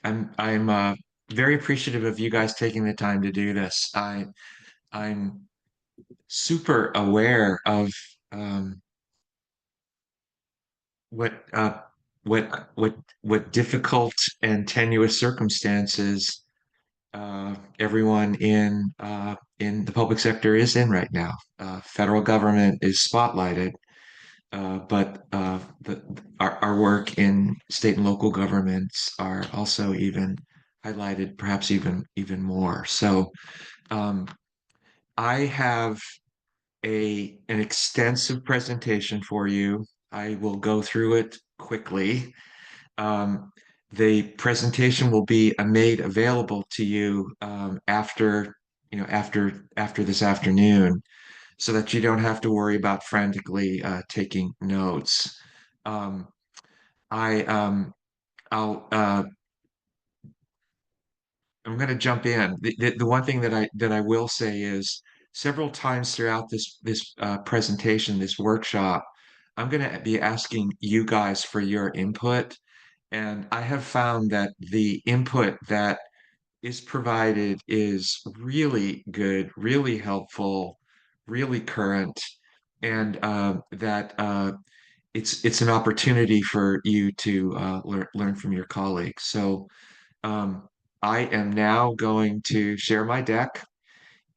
I'm very appreciative of you guys taking the time to do this. I'm super aware of um, what what difficult and tenuous circumstances everyone in the public sector is in right now. Federal government is spotlighted, but our work in state and local governments are also even highlighted, perhaps even more. So um, I have an extensive presentation for you. I will go through it quickly. Um, the presentation will be made available to you after this afternoon, so that you don't have to worry about frantically taking notes. Um, I I'll I'm going to jump in. The one thing that I will say is several times throughout this presentation, this workshop, I'm going to be asking you guys for your input. And I have found that the input that is provided is really good, really helpful, really current, and that it's an opportunity for you to learn from your colleagues. So um, I am now going to share my deck,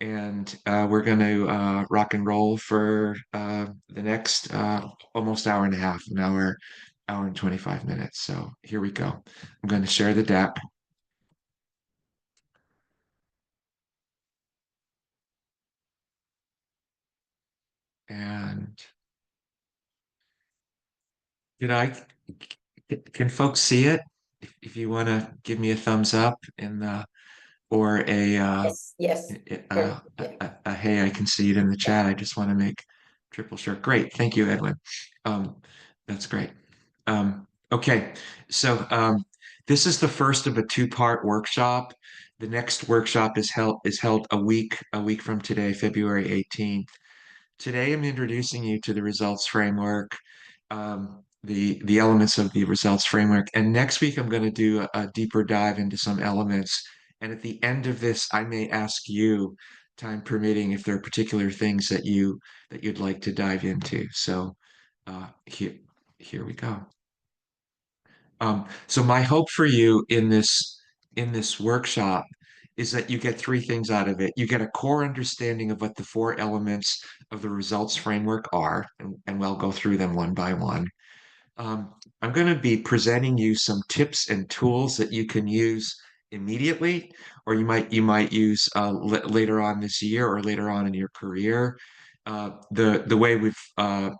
and we're going to rock and roll for the next almost hour and a half, hour and 25 minutes. So here we go. I'm going to share the deck. And did I, can folks see it? If you want to give me a thumbs up in the, or Yes, yes. Yeah, a hey, I can see it in the yeah. chat. I just want to make triple sure. Great. Thank you, Edwin. Um, that's great. Okay. So this is the first of a two-part workshop. The next workshop is held a week from today, February 18th. Today, I'm introducing you to the results framework, the elements of the results framework, and next week I'm going to do a deeper dive into some elements. And at the end of this, I may ask you, time permitting, if there are particular things that you'd like to dive into. So here we go. So my hope for you in this workshop is that you get three things out of it. You get a core understanding of what the four elements of the results framework are, and we'll go through them one by one. I'm going to be presenting you some tips and tools that you can use immediately, or you might use later on this year or later on in your career. The way we've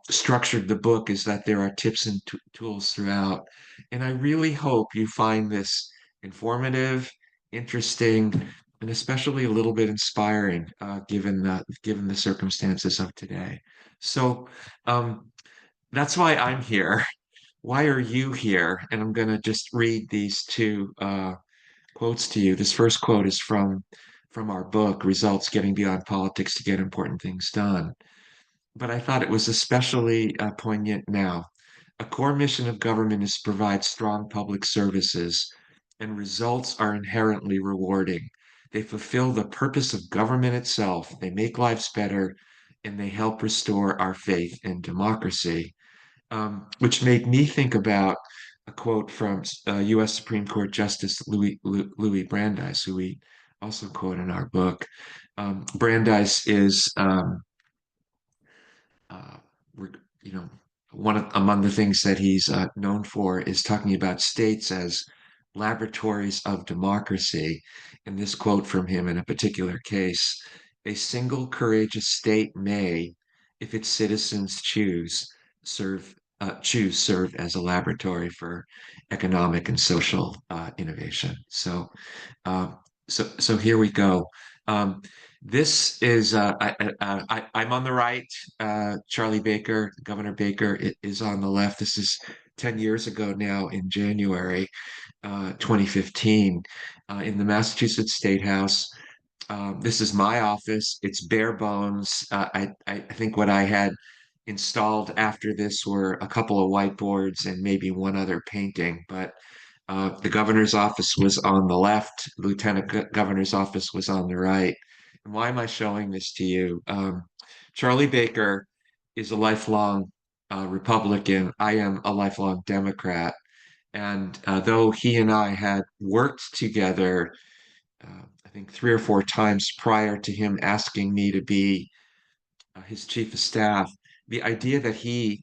structured the book is that there are tips and tools throughout, and I really hope you find this informative, interesting, and especially a little bit inspiring, given the circumstances of today. So that's why I'm here. Why are you here? And I'm going to just read these two quotes to you. This first quote is from our book, Results: Getting Beyond Politics to Get Important Things Done. But I thought it was especially poignant now. A core mission of government is to provide strong public services, and results are inherently rewarding. They fulfill the purpose of government itself. They make lives better, and they help restore our faith in democracy, which made me think about a quote from U.S. Supreme Court Justice Louis Brandeis, who we also quote in our book. Brandeis is, uh, you know, among the things that he's known for is talking about states as laboratories of democracy. And this quote from him in a particular case: a single courageous state may, if its citizens serve serve as a laboratory for economic and social innovation. Uh, so here we go. Um, this is I'm on the right. Charlie Baker, Governor Baker, is on the left. This is 10 years ago now in January 2015 in the Massachusetts State House. This is my office. It's bare bones. I think what I had installed after this were a couple of whiteboards and maybe one other painting, but The governor's office was on the left, the governor's office was on the right. And why am I showing this to you? Charlie Baker is a lifelong Republican. I am a lifelong Democrat. And though he and I had worked together, I think 3 or 4 times prior to him asking me to be his chief of staff, the idea that he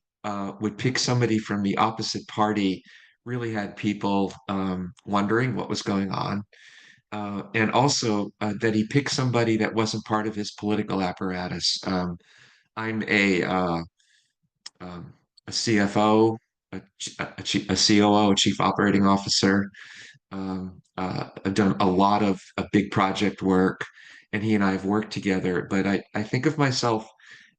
would pick somebody from the opposite party really had people wondering what was going on. And also that he picked somebody that wasn't part of his political apparatus. I'm um, a CFO, a COO, a chief operating officer. I've done a lot of big project work, and he and I have worked together. But I think of myself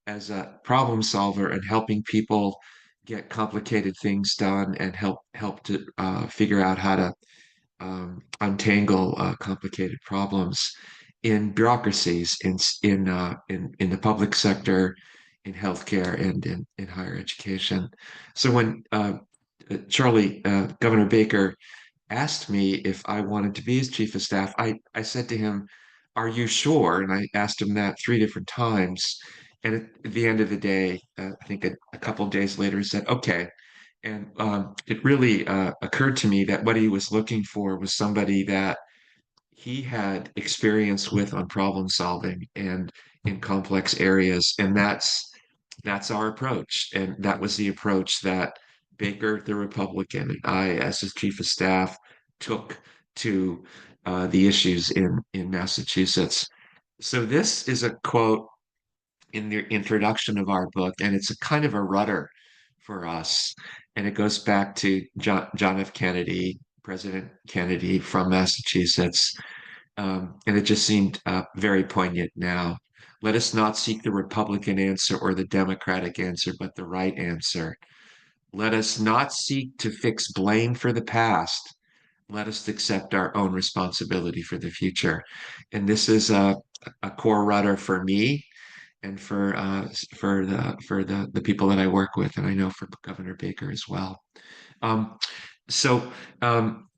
as a problem solver and helping people get complicated things done and help to figure out how to untangle complicated problems in bureaucracies, in the public sector, in healthcare, and in higher education. So when Governor Baker asked me if I wanted to be his chief of staff, I said to him, "Are you sure?" And I asked him that 3 different times. And at the end of the day, I think a couple of days later, he said, "Okay." And it really occurred to me that what he was looking for was somebody that he had experience with on problem solving and in complex areas. And that's our approach. And that was the approach that Baker, the Republican, and I, as his chief of staff, took to the issues in Massachusetts. So this is a quote in the introduction of our book, and it's a kind of a rudder for us. And it goes back to John F. Kennedy, President Kennedy from Massachusetts. And it just seemed very poignant now. Let us not seek the Republican answer or the Democratic answer, but the right answer. Let us not seek to fix blame for the past. Let us accept our own responsibility for the future. And this is a core rudder for me and for the people that I work with, and I know for Governor Baker as well. Um, so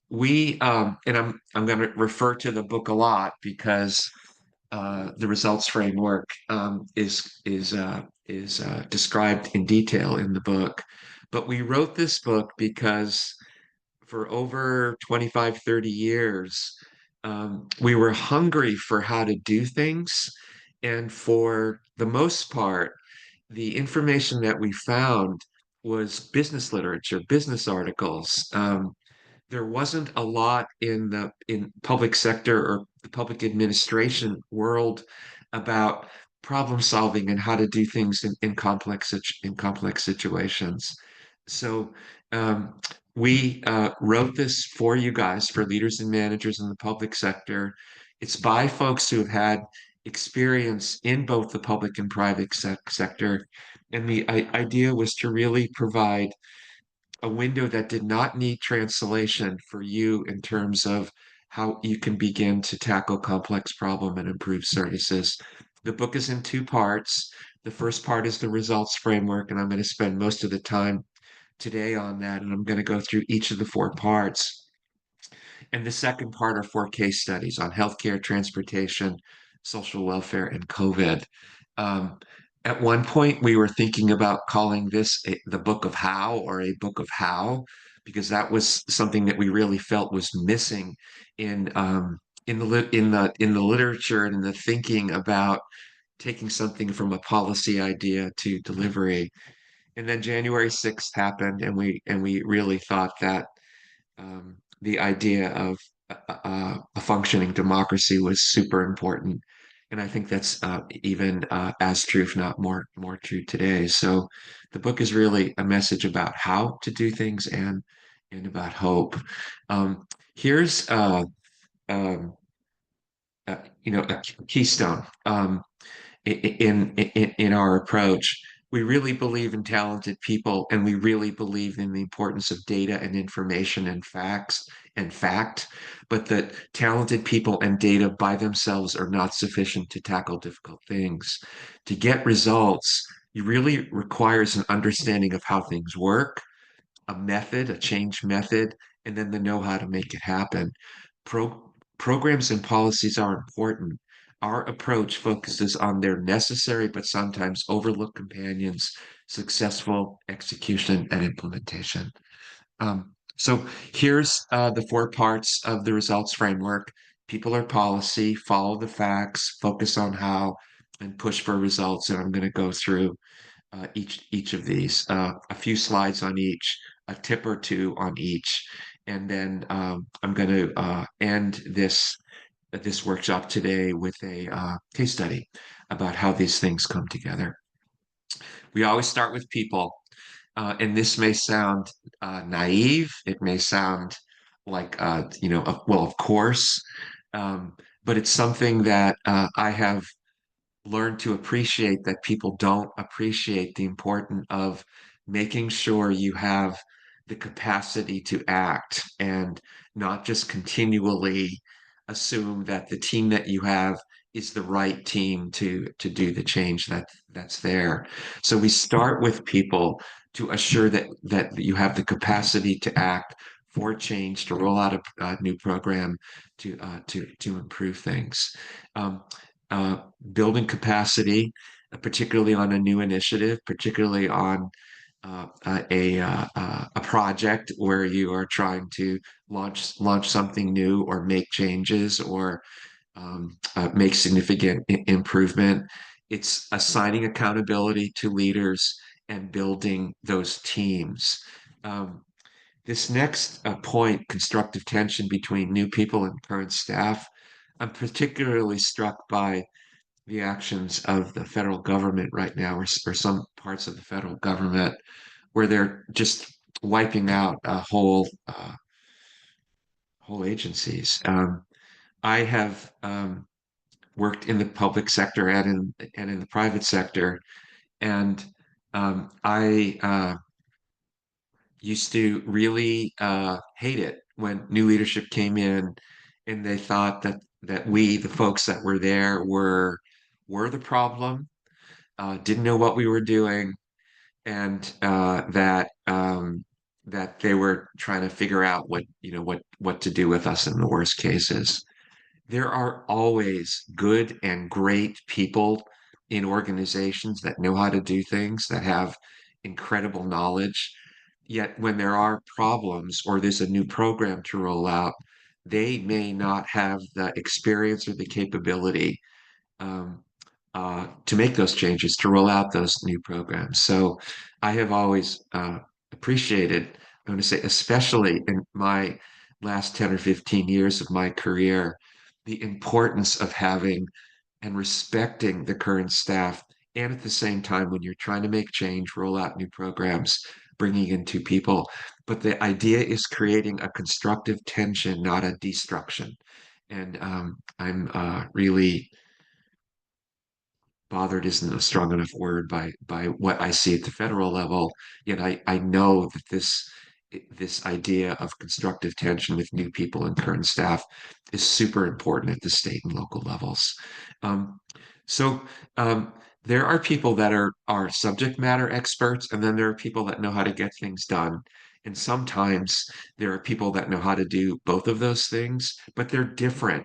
we and I'm going to refer to the book a lot because the results framework is described in detail in the book. But we wrote this book because for over 25, 30 years, we were hungry for how to do things. And for the most part, the information that we found was business literature, business articles. There wasn't a lot in the in public sector or the public administration world about problem solving and how to do things in complex situations. So we wrote this for you guys, for leaders and managers in the public sector. It's by folks who have had experience in both the public and private sector. And the idea was to really provide a window that did not need translation for you in terms of how you can begin to tackle complex problem and improve services. The book is in 2 parts. The first part is the results framework, and I'm going to spend most of the time today on that, and I'm going to go through each of the 4 parts. And the second part are 4 case studies on healthcare, transportation, social welfare, and COVID. Um, at one point, we were thinking about calling this the Book of How or a Book of How, because that was something that we really felt was missing in the literature and in the thinking about taking something from a policy idea to delivery. And then January 6th happened, and we really thought that the idea of a functioning democracy was super important. And I think that's even as true, if not more true today. So the book is really a message about how to do things and about hope. Here's um, a keystone in our approach. We really believe in talented people, and we really believe in the importance of data and information and facts and fact, but that talented people and data by themselves are not sufficient to tackle difficult things. To get results, it really requires an understanding of how things work, a method, a change method, and then the know-how to make it happen. Programs and policies are important. Our approach focuses on their necessary but sometimes overlooked companions, successful execution and implementation. So here's the four parts of the results framework. People are policy, follow the facts, focus on how, and push for results. And I'm going to go through each of these, a few slides on each, a tip or two on each, and then I'm going to end this workshop today with a case study about how these things come together. We always start with people, and this may sound naive. It may sound like well, of course, um, but it's something that I have learn to appreciate that people don't appreciate the importance of making sure you have the capacity to act and not just continually assume that the team that you have is the right team to do the change that's there. So we start with people to assure that you have the capacity to act for change, to roll out a new program to improve things. Um, uh, Building capacity, particularly on a new initiative, particularly on a project where you are trying to launch something new or make changes or make significant improvement. It's assigning accountability to leaders and building those teams. Um, this next point, constructive tension between new people and current staff, I'm particularly struck by the actions of the federal government right now, or some parts of the federal government, where they're just wiping out whole agencies. I have worked in the public sector and in the private sector, and I used to really hate it when new leadership came in and they thought that we, the folks that were there, were the problem, didn't know what we were doing, and that they were trying to figure out what to do with us in the worst cases. There are always good and great people in organizations that know how to do things, that have incredible knowledge. Yet when there are problems or there's a new program to roll out, they may not have the experience or the capability um, to make those changes, to roll out those new programs. So I have always appreciated, I'm going to say, especially in my last 10 or 15 years of my career, the importance of having and respecting the current staff. And at the same time, when you're trying to make change, roll out new programs, bringing in two people. But the idea is creating a constructive tension, not a destruction. And I'm really bothered isn't a strong enough word by what I see at the federal level. Yet I know that this idea of constructive tension with new people and current staff is super important at the state and local levels. Um, so there are people that are subject matter experts, and then there are people that know how to get things done. And sometimes there are people that know how to do both of those things, but they're different.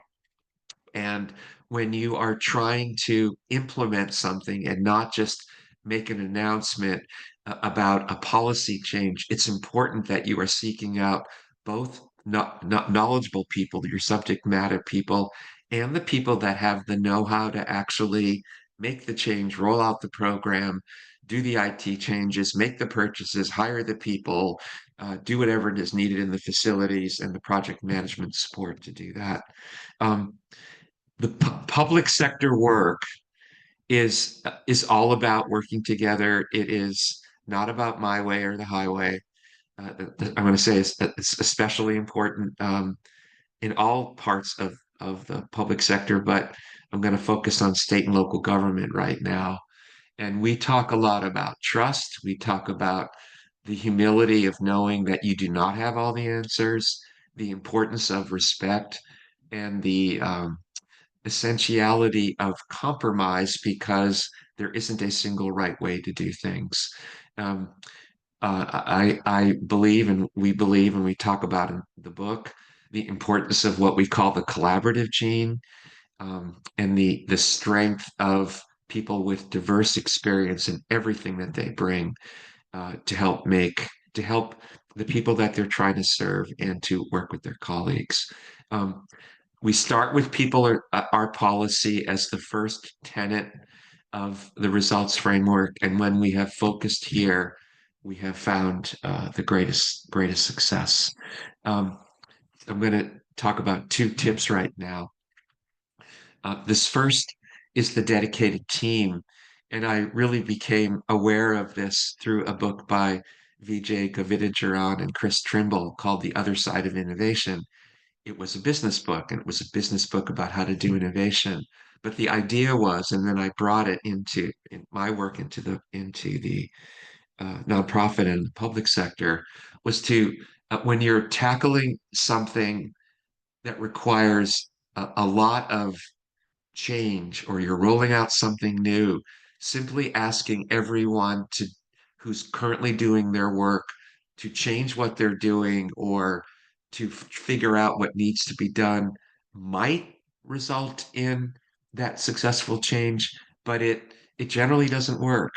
And when you are trying to implement something and not just make an announcement about a policy change, it's important that you are seeking out both not knowledgeable people, your subject matter people, and the people that have the know-how to actually make the change, roll out the program, do the IT changes, make the purchases, hire the people, do whatever is needed in the facilities and the project management support to do that. Um, the public sector work is all about working together. It is not about my way or the highway. I'm going to say it's especially important in all parts of the public sector, but I'm going to focus on state and local government right now. And we talk a lot about trust. We talk about the humility of knowing that you do not have all the answers, the importance of respect, and the essentiality of compromise because there isn't a single right way to do things. Um, I believe, and we believe, and we talk about in the book, the importance of what we call the collaborative gene, and the strength of people with diverse experience in everything that they bring, to help the people that they're trying to serve and to work with their colleagues. Um, we start with people are our policy as the first tenet of the results framework, and when we have focused here, we have found the greatest success. Um, I'm going to talk about two tips right now. This first is the dedicated team, and I really became aware of this through a book by Vijay Govindarajan and Chris Trimble called The Other Side of Innovation. It was a business book, and it was a business book about how to do innovation. But the idea was, and then I brought it in my work into the nonprofit and the public sector, was to when you're tackling something that requires a lot of change or you're rolling out something new, simply asking everyone to who's currently doing their work to change what they're doing or to figure out what needs to be done might result in that successful change, but it generally doesn't work.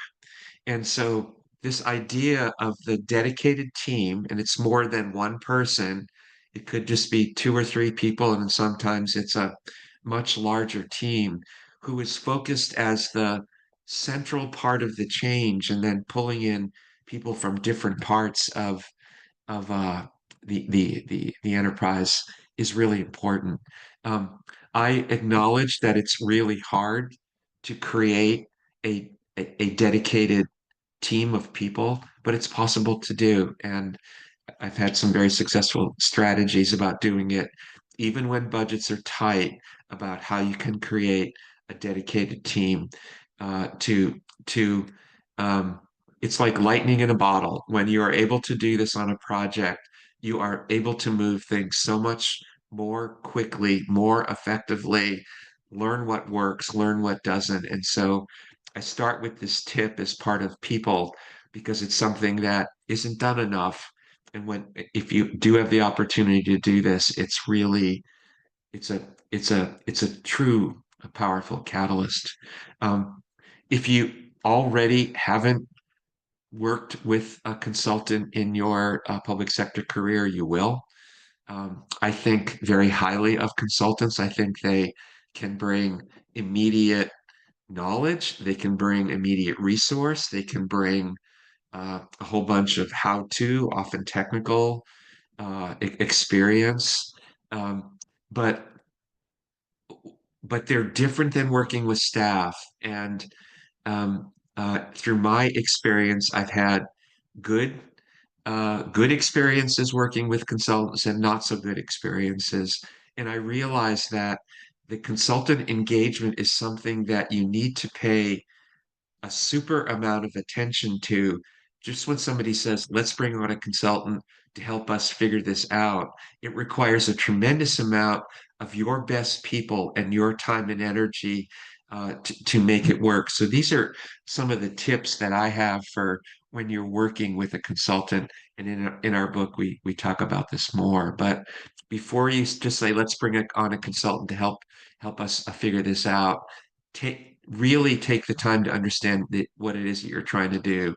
And so this idea of the dedicated team, and it's more than one person, it could just be two or three people, and sometimes it's a much larger team who is focused as the central part of the change and then pulling in people from different parts of the enterprise is really important. Um, I acknowledge that it's really hard to create a dedicated team of people, but it's possible to do. And I've had some very successful strategies about doing it, even when budgets are tight, about how you can create a dedicated team to um, it's like lightning in a bottle. When you are able to do this on a project, you are able to move things so much more quickly, more effectively, learn what works, learn what doesn't. And so I start with this tip as part of people because it's something that isn't done enough. And when if you do have the opportunity to do this, it's really it's a it's a true a powerful catalyst. Um, if you already haven't worked with a consultant in your public sector career, you will. I think very highly of consultants. I think they can bring immediate knowledge, they can bring immediate resource, they can bring a whole bunch of how to, often technical experience. Um, but but they're different than working with staff. And through my experience, I've had good good experiences working with consultants and not so good experiences. And I realized that the consultant engagement is something that you need to pay a super amount of attention to. Just when somebody says, let's bring on a consultant to help us figure this out, it requires a tremendous amount of your best people and your time and energy to make it work. So these are some of the tips that I have for when you're working with a consultant. And in our book, we talk about this more. But before you just say, let's bring on a consultant to help us figure this out, really take the time to understand what it is that you're trying to do.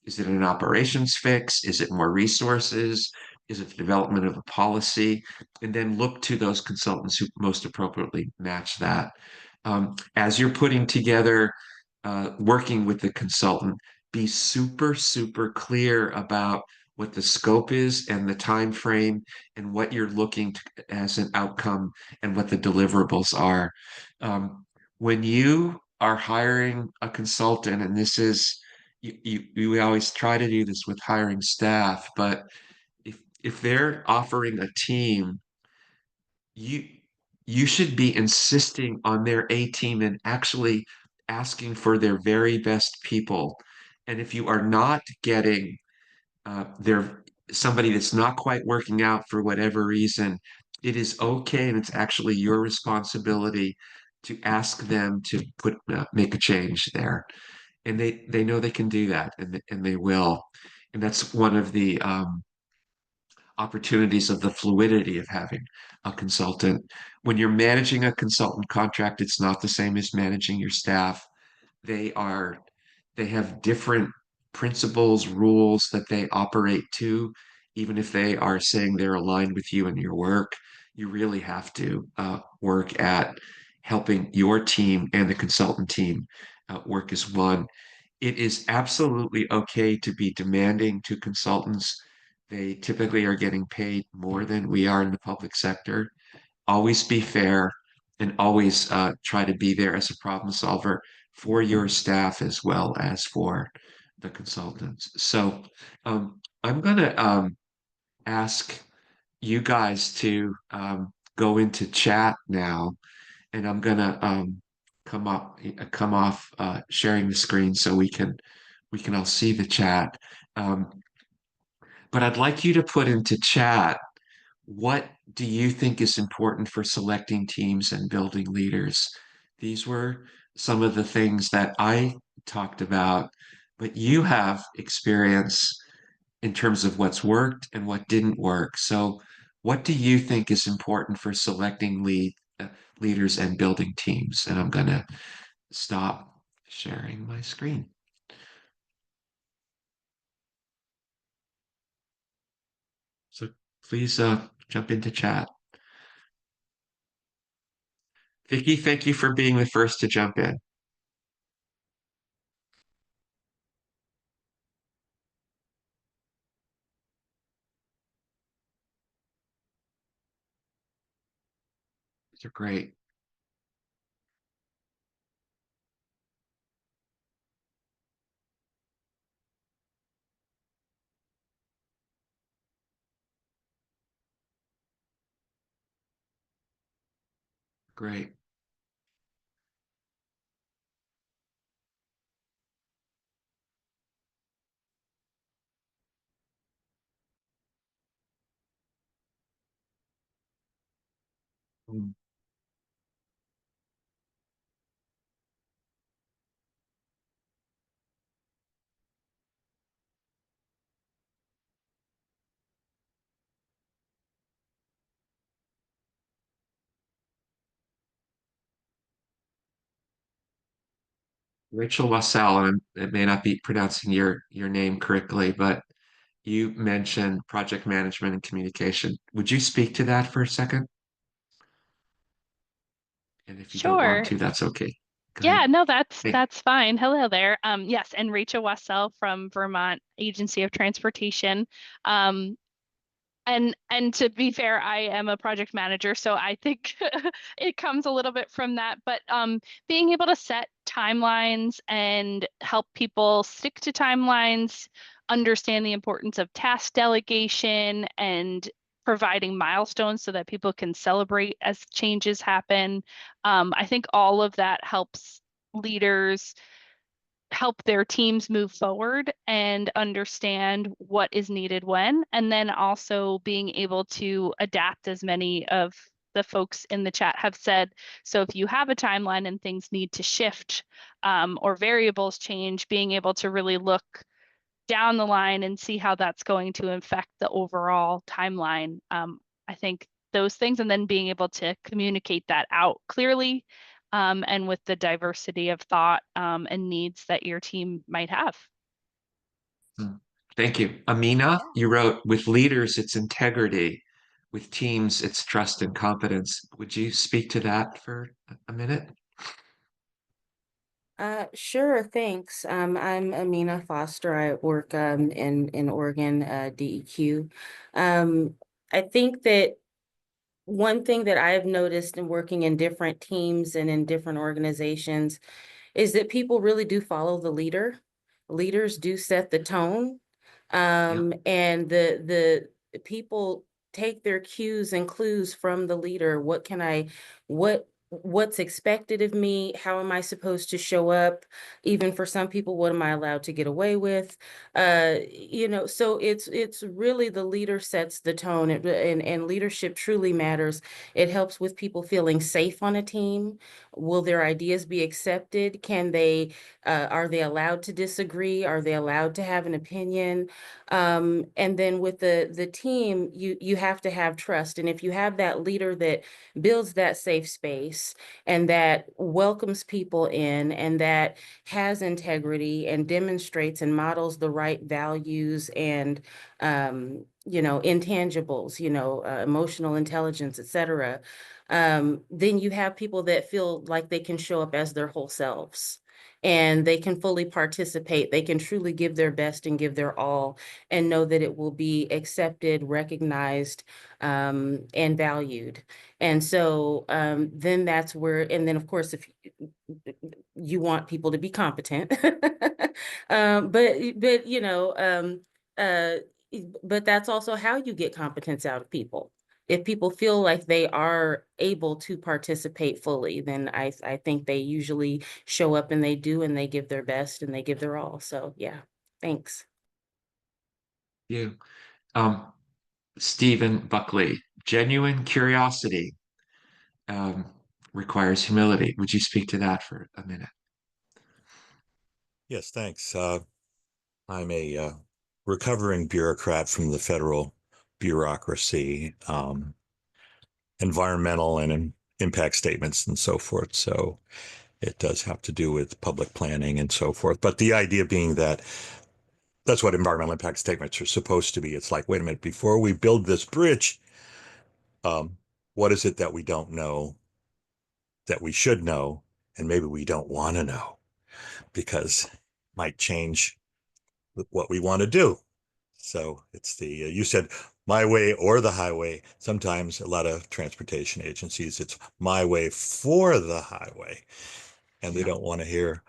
Is it an operations fix? Is it more resources? Is it the development of a policy? And then look to those consultants who most appropriately match that. As you're putting together, working with the consultant, be super clear about what the scope is and the time frame and what you're looking to, as an outcome and what the deliverables are. Um, when you are hiring a consultant, and this is we always try to do this with hiring staff, but if they're offering a team, you you should be insisting on their A team and actually asking for their very best people. And if you are not getting they're somebody that's not quite working out for whatever reason, it is okay and it's actually your responsibility to ask them to make a change there. And they know they can do that and they will. And that's one of the opportunities of the fluidity of having a consultant. When you're managing a consultant contract, it's not the same as managing your staff. They are, they have different principles, rules that they operate to. Even if they are saying they're aligned with you and your work, you really have to work at helping your team and the consultant team work as one. It is absolutely okay to be demanding to consultants. They typically are getting paid more than we are in the public sector. Always be fair and always try to be there as a problem solver for your staff as well as for the consultants. So I'm going to ask you guys to go into chat now, and I'm going to come off sharing the screen so we can all see the chat. Um, but I'd like you to put into chat, what do you think is important for selecting teams and building leaders? These were some of the things that I talked about, but you have experience in terms of what's worked and what didn't work. So, what do you think is important for selecting leaders and building teams? And I'm going to stop sharing my screen. So, please jump into chat. Vicky, thank you for being the first to jump in. These are great. Great. Mm. Rachel Wassell, and it may not be pronouncing your name correctly, but you mentioned project management and communication. Would you speak to that for a second? And if you don't want Sure. to, that's okay. Go Yeah, ahead. no, that's Hey. that's fine. Hello there. Yes, and Rachel Wassell from Vermont Agency of Transportation. Um, and to be fair, I am a project manager, so I think it comes a little bit from that. But being able to set timelines and help people stick to timelines, understand the importance of task delegation and providing milestones so that people can celebrate as changes happen. I think all of that helps leaders help their teams move forward and understand what is needed when, and then also being able to adapt, as many of the folks in the chat have said. So if you have a timeline and things need to shift or variables change, being able to really look down the line and see how that's going to affect the overall timeline. I think those things, and then being able to communicate that out clearly and with the diversity of thought and needs that your team might have. Thank you. Amina, you wrote, with leaders, it's integrity. With teams, it's trust and competence. Would you speak to that for a minute? Sure, thanks. I'm Amina Foster. I work in Oregon, DEQ. I think that one thing that I've noticed in working in different teams and in different organizations is that people really do follow the leader. Leaders do set the tone. Yeah. And the people take their cues and clues from the leader. What what's expected of me, how am I supposed to show up, even for some people, what am I allowed to get away with? So it's really the leader sets the tone, and leadership truly matters. It helps with people feeling safe on a team. Will their ideas be accepted? Are they allowed to disagree? Are they allowed to have an opinion? And then with the team, you have to have trust. And if you have that leader that builds that safe space and that welcomes people in and that has integrity and demonstrates and models the right values and intangibles, emotional intelligence, etc. Then you have people that feel like they can show up as their whole selves and they can fully participate. They can truly give their best and give their all and know that it will be accepted, recognized, and valued. And so then that's where, and then of course, if you want people to be competent, but uh, but that's also how you get competence out of people. If people feel like they are able to participate fully, then I think they usually show up and they do and they give their best and they give their all. So yeah, thanks. Yeah. Um, Stephen Buckley, genuine curiosity um, requires humility. Would you speak to that for a minute? Yes, thanks. I'm a recovering bureaucrat from the federal bureaucracy, environmental and impact statements and so forth. So it does have to do with public planning and so forth. But the idea being that that's what environmental impact statements are supposed to be. It's like, wait a minute, before we build this bridge, um, what is it that we don't know that we should know, and maybe we don't want to know because it might change what we want to do. So it's you said my way or the highway. Sometimes a lot of transportation agencies, it's my way for the highway, and they Yeah. don't want to hear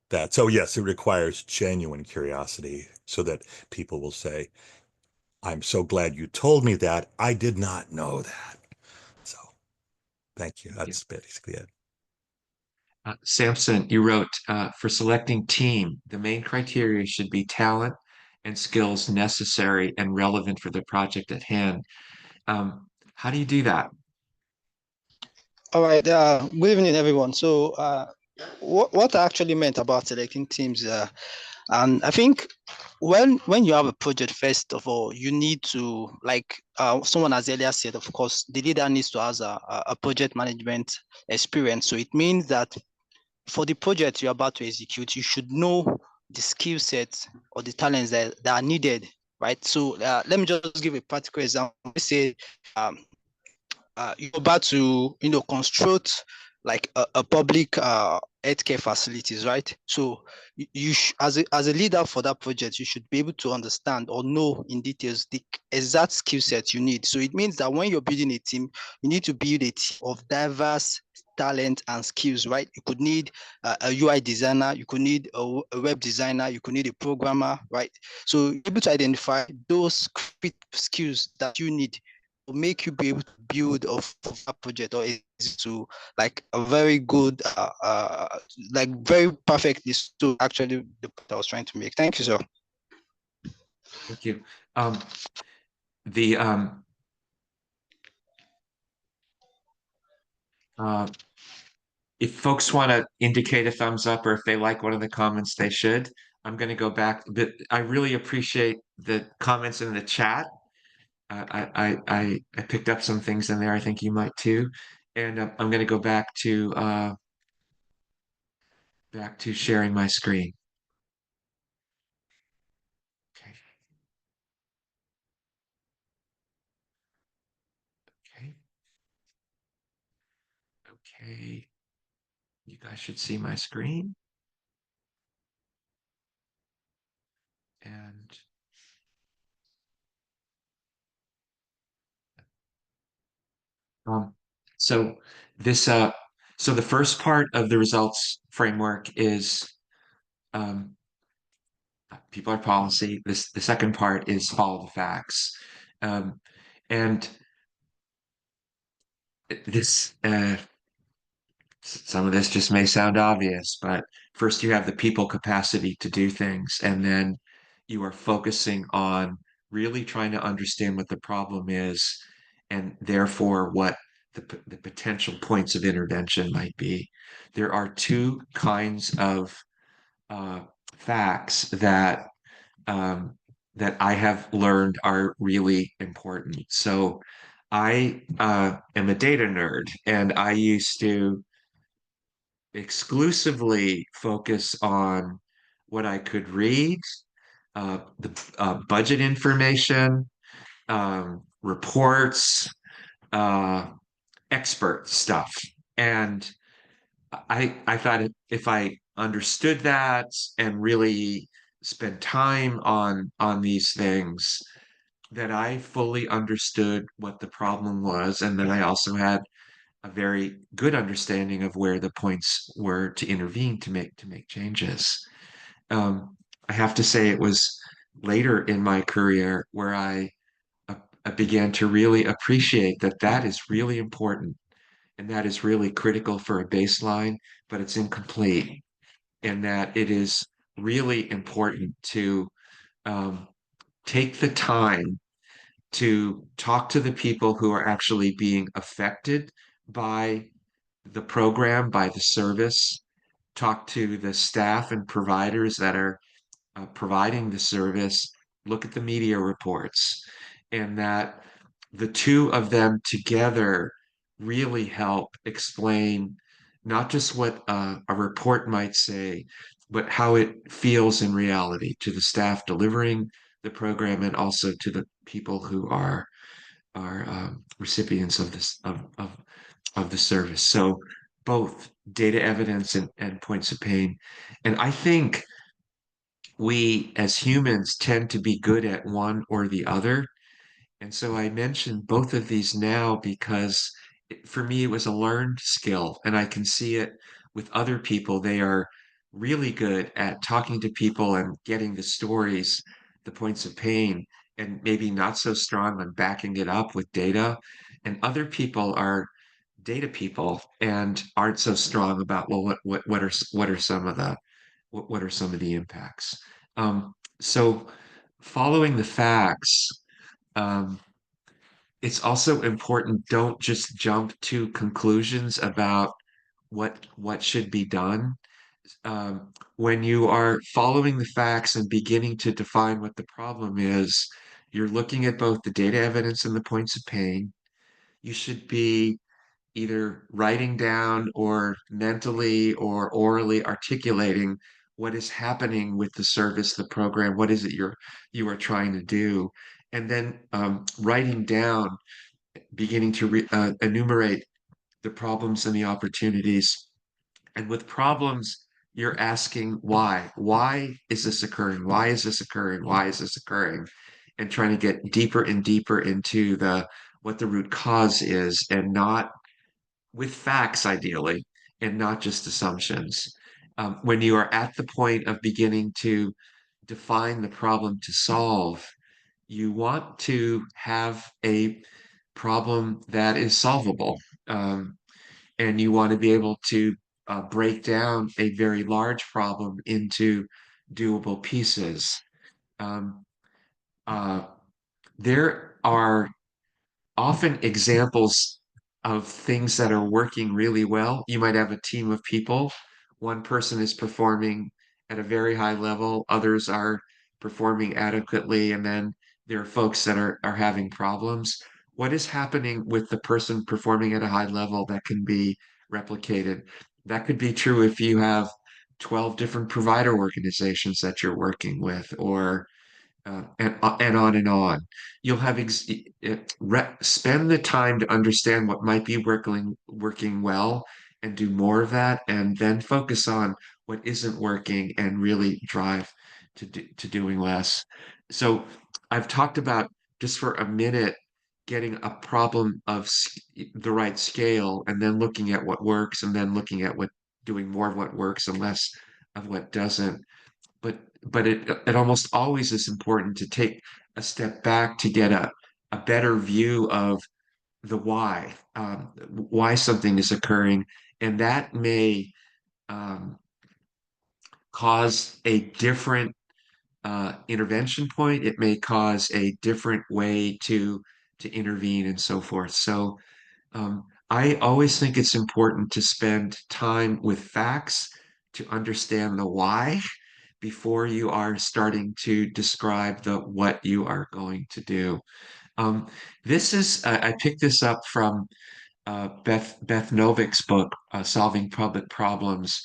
that. So yes, it requires genuine curiosity so that people will say, I'm so glad you told me that. I did not know that. So thank you. Thank you. That's basically it. Samson, you wrote, for selecting team, the main criteria should be talent and skills necessary and relevant for the project at hand. How do you do that? All right. Good evening, everyone. So, what I actually meant about selecting teams, and I think when you have a project, first of all, you need to, like someone has earlier said, of course, the leader needs to have a project management experience. So it means that for the project you're about to execute, you should know the skill sets or the talents that are needed, right? So let me just give a practical example. Let's say um, you're about to construct like a public healthcare facilities, right? So as a leader for that project, you should be able to understand or know in details the exact skill set you need. So it means that when you're building a team, you need to build a team of diverse talent and skills, right? You could need a UI designer, you could need a web designer, you could need a programmer, right? So you're able to identify those skills that you need to make you be able to build of that project, or is to like a very good like very perfectly so actually the point I was trying to make. Thank you, sir. Thank you. Um, the uh, if folks want to indicate a thumbs up or if they like one of the comments, they should. I'm going to go back, but I really appreciate the comments in the chat. I picked up some things in there. I think you might too. And I'm going to go back to sharing my screen. Okay. Okay. Okay. You guys should see my screen. And um, so this so the first part of the results framework is um, people are policy. The second part is follow the facts. Um, and this some of this just may sound obvious, but first you have the people capacity to do things, and then you are focusing on really trying to understand what the problem is, and therefore what the potential points of intervention might be. There are two kinds of uh, facts um, that I have learned are really important. So I am a data nerd, and I used to exclusively focus on what I could read, the budget information, reports, uh, expert stuff. And I thought if I understood that and really spent time on these things, that I fully understood what the problem was, and that I also had a very good understanding of where the points were to intervene to make changes. Um, I have to say it was later in my career where I began to really appreciate that that is really important and that is really critical for a baseline, but it's incomplete, and that it is really important to um, take the time to talk to the people who are actually being affected by the program, by the service, talk to the staff and providers that are providing the service, look at the media reports, and that the two of them together really help explain not just what a report might say, but how it feels in reality to the staff delivering the program and also to the people who are recipients of this of the service. So both data evidence and points of pain. And I think we as humans tend to be good at one or the other. And so I mentioned both of these now because for me, it was a learned skill, and I can see it with other people. They are really good at talking to people and getting the stories, the points of pain, and maybe not so strong on backing it up with data. And other people are data people and aren't so strong about, well, what are some of the what are some of the impacts? So following the facts, um, it's also important, don't just jump to conclusions about what should be done. When you are following the facts and beginning to define what the problem is, you're looking at both the data evidence and the points of pain. You should be either writing down or mentally or orally articulating what is happening with the service, the program, what is it you are trying to do, and then writing down, beginning to enumerate the problems and the opportunities. And with problems, you're asking why. Why is this occurring? Why is this occurring? Why is this occurring? And trying to get deeper and deeper into the what the root cause is, and not with facts, ideally, and not just assumptions. When you are at the point of beginning to define the problem to solve, you want to have a problem that is solvable. And you want to be able to break down a very large problem into doable pieces. Um, uh, there are often examples of things that are working really well. You might have a team of people. One person is performing at a very high level, others are performing adequately, and then there are folks that are having problems. What is happening with the person performing at a high level that can be replicated? That could be true if you have 12 different provider organizations that you're working with, or and on and on. You'll have spend the time to understand what might be working well, and do more of that, and then focus on what isn't working and really drive to doing less. So I've talked about, just for a minute, getting a problem of the right scale, and then looking at what works, and then looking at what doing more of what works and less of what doesn't. But it almost always is important to take a step back to get a better view of the why something is occurring, And that may um, cause a different intervention point. It may cause a different way to intervene and so forth. So I always think it's important to spend time with facts to understand the why before you are starting to describe the what you are going to do. Um, this is I picked this up from Beth Novick's book, Solving Public Problems,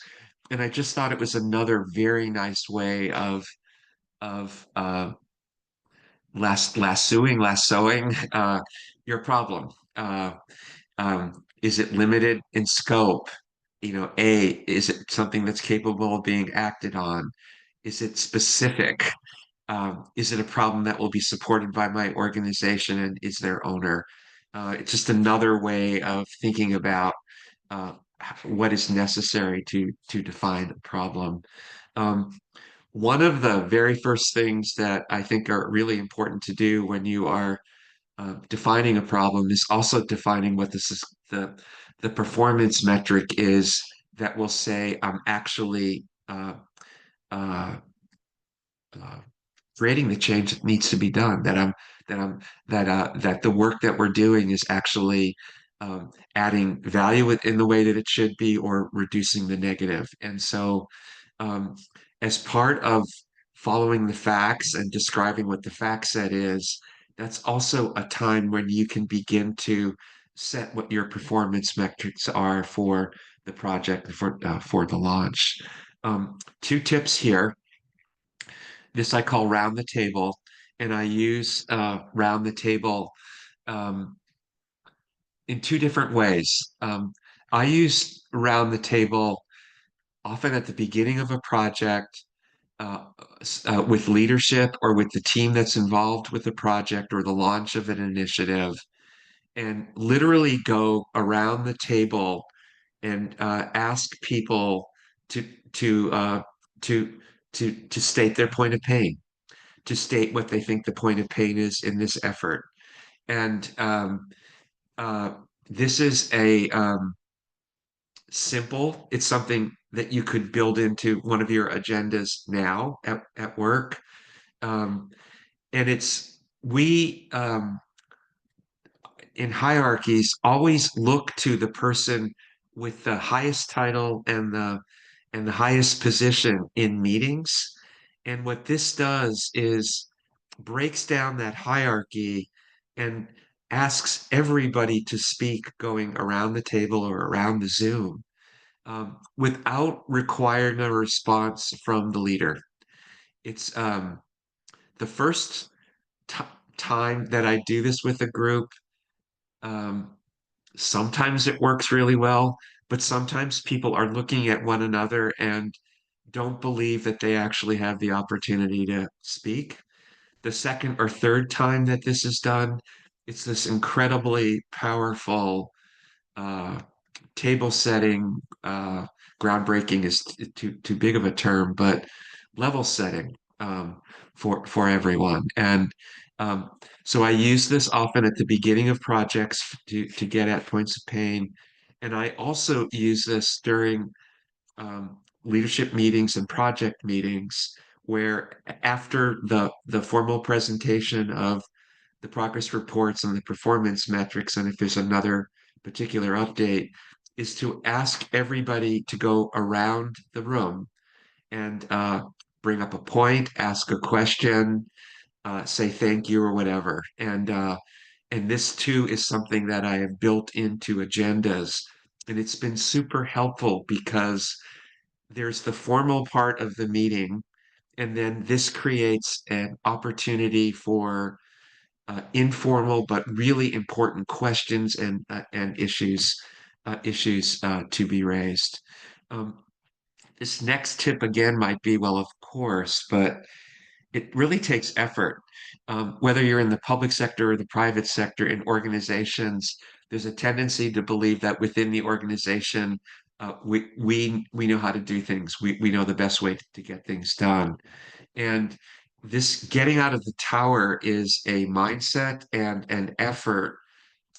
and I just thought it was another very nice way of lassoing your problem. Is it limited in scope? Is it something that's capable of being acted on? Is it specific? Is it a problem that will be supported by my organization and is their owner? It's just another way of thinking about uh, what is necessary to define a problem. Um, One of the very first things that I think are really important to do when you are defining a problem is also defining what the performance metric is that will say I'm actually uh, uh, creating the change that needs to be done. That the work that we're doing is actually adding value in the way that it should be, or reducing the negative. And so, um, as part of following the facts and describing what the fact set is, that's also a time when you can begin to set what your performance metrics are for the project, for the launch. Two tips here. This I call round the table, and I use round the table um, in two different ways. I use round the table often at the beginning of a project uh, with leadership or with the team that's involved with the project or the launch of an initiative, and literally go around the table and ask people to to uh, to to state their point of pain, to state what they think the point of pain is in this effort. And uh, this is a simple, it's something that you could build into one of your agendas now at work. Um, and we in hierarchies always look to the person with the highest title and the highest position in meetings. And what this does is breaks down that hierarchy and asks everybody to speak going around the table or around the Zoom without requiring a response from the leader. It's the first t- time that I do this with a group. Um, Sometimes it works really well, but sometimes people are looking at one another and don't believe that they actually have the opportunity to speak. The second or third time that this is done, it's this incredibly powerful uh, table setting. Groundbreaking is too big of a term, but level setting for everyone. And um, so I use this often at the beginning of projects to get at points of pain, and I also use this during leadership meetings and project meetings where after the formal presentation of the progress reports and the performance metrics, and if there's another particular update, is to ask everybody to go around the room and bring up a point, ask a question, say thank you or whatever. And this too is something that I have built into agendas, and it's been super helpful because there's the formal part of the meeting, and then this creates an opportunity for informal but really important questions and issues to be raised. Um, this next tip again might be, well, of course, but it really takes effort. Whether you're in the public sector or the private sector, in organizations, there's a tendency to believe that within the organization, we know how to do things. We know the best way to get things done. And this getting out of the tower is a mindset and an effort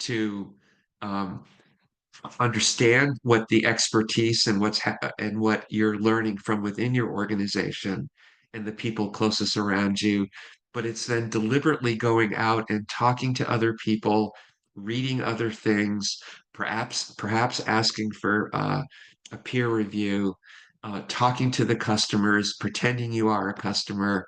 to um, understand what the expertise and and what you're learning from within your organization and the people closest around you, but it's then deliberately going out and talking to other people, reading other things, perhaps asking for a peer review, talking to the customers, pretending you are a customer,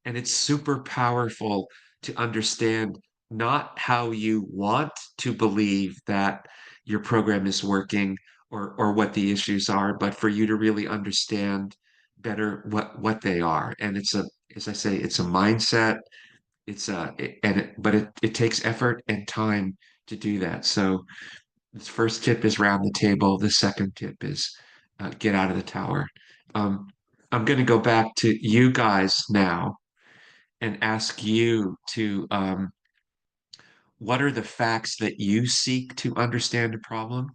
and it's super powerful to understand not how you want to believe that your program is working or what the issues are, but for you to really understand better what they are. And it's a, as I say, it's a mindset. It's a, but it takes effort and time to do that. So the first tip is round the table. The second tip is get out of the tower. Um, I'm going to go back to you guys now and ask you to what are the facts that you seek to understand a problem?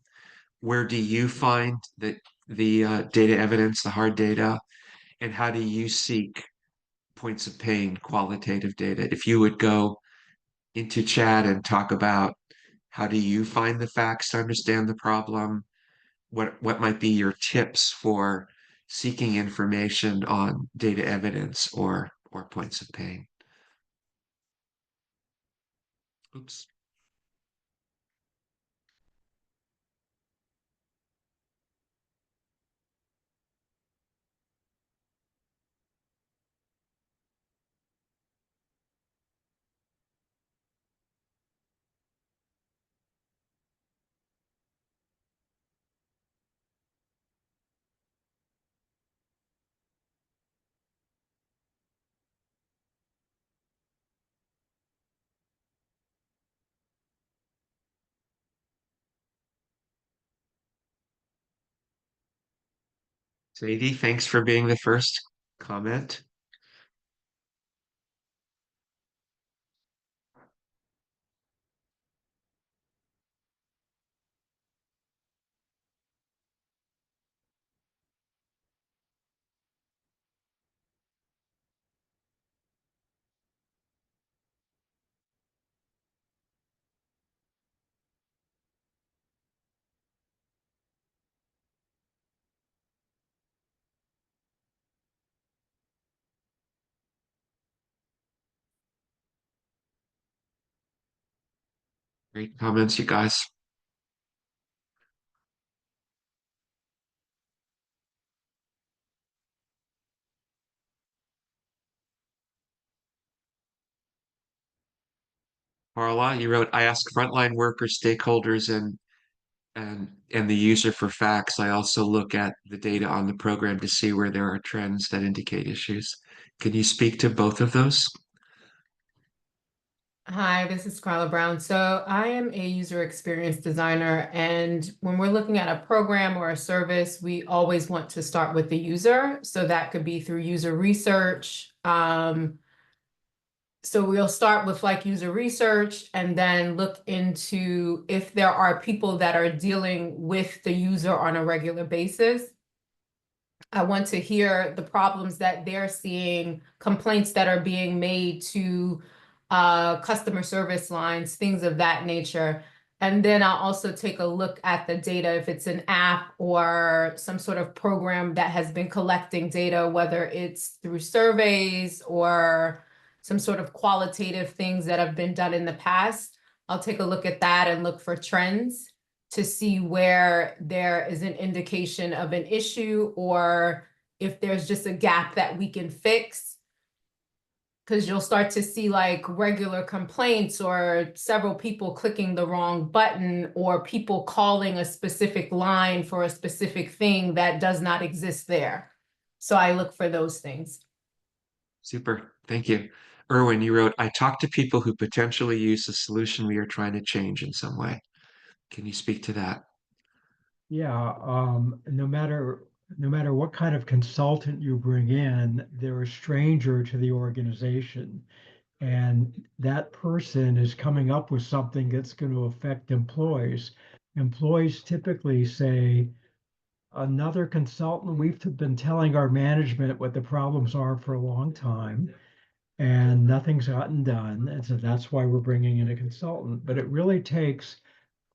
Where do you find the data evidence, the hard data, and how do you seek points of pain, qualitative data? If you would go into chat and talk about how do you find the facts to understand the problem, what might be your tips for seeking information on data evidence or points of pain? Oops. Sadie, thanks for being the first comment. Great comments, you guys. Carla, you wrote, I ask frontline workers, stakeholders, and the user for facts. I also look at the data on the program to see where there are trends that indicate issues. Can you speak to both of those? Hi, this is Carla Brown. So I am a user experience designer, and when we're looking at a program or a service, we always want to start with the user. So that could be through user research. So we'll start with like user research and then look into if there are people that are dealing with the user on a regular basis. I want to hear the problems that they're seeing, complaints that are being made to customer service lines, things of that nature. And then I'll also take a look at the data, if it's an app or some sort of program that has been collecting data, whether it's through surveys or some sort of qualitative things that have been done in the past. I'll take a look at that and look for trends to see where there is an indication of an issue or if there's just a gap that we can fix. Because you'll start to see like regular complaints or several people clicking the wrong button or people calling a specific line for a specific thing that does not exist there. So I look for those things. Super. Thank you. Erwin, you wrote, I talk to people who potentially use the solution we are trying to change in some way. Can you speak to that? Yeah, no matter what kind of consultant you bring in, they're a stranger to the organization. And that person is coming up with something that's going to affect employees. Employees typically say, another consultant, we've been telling our management what the problems are for a long time, and nothing's gotten done. And so that's why we're bringing in a consultant. But it really takes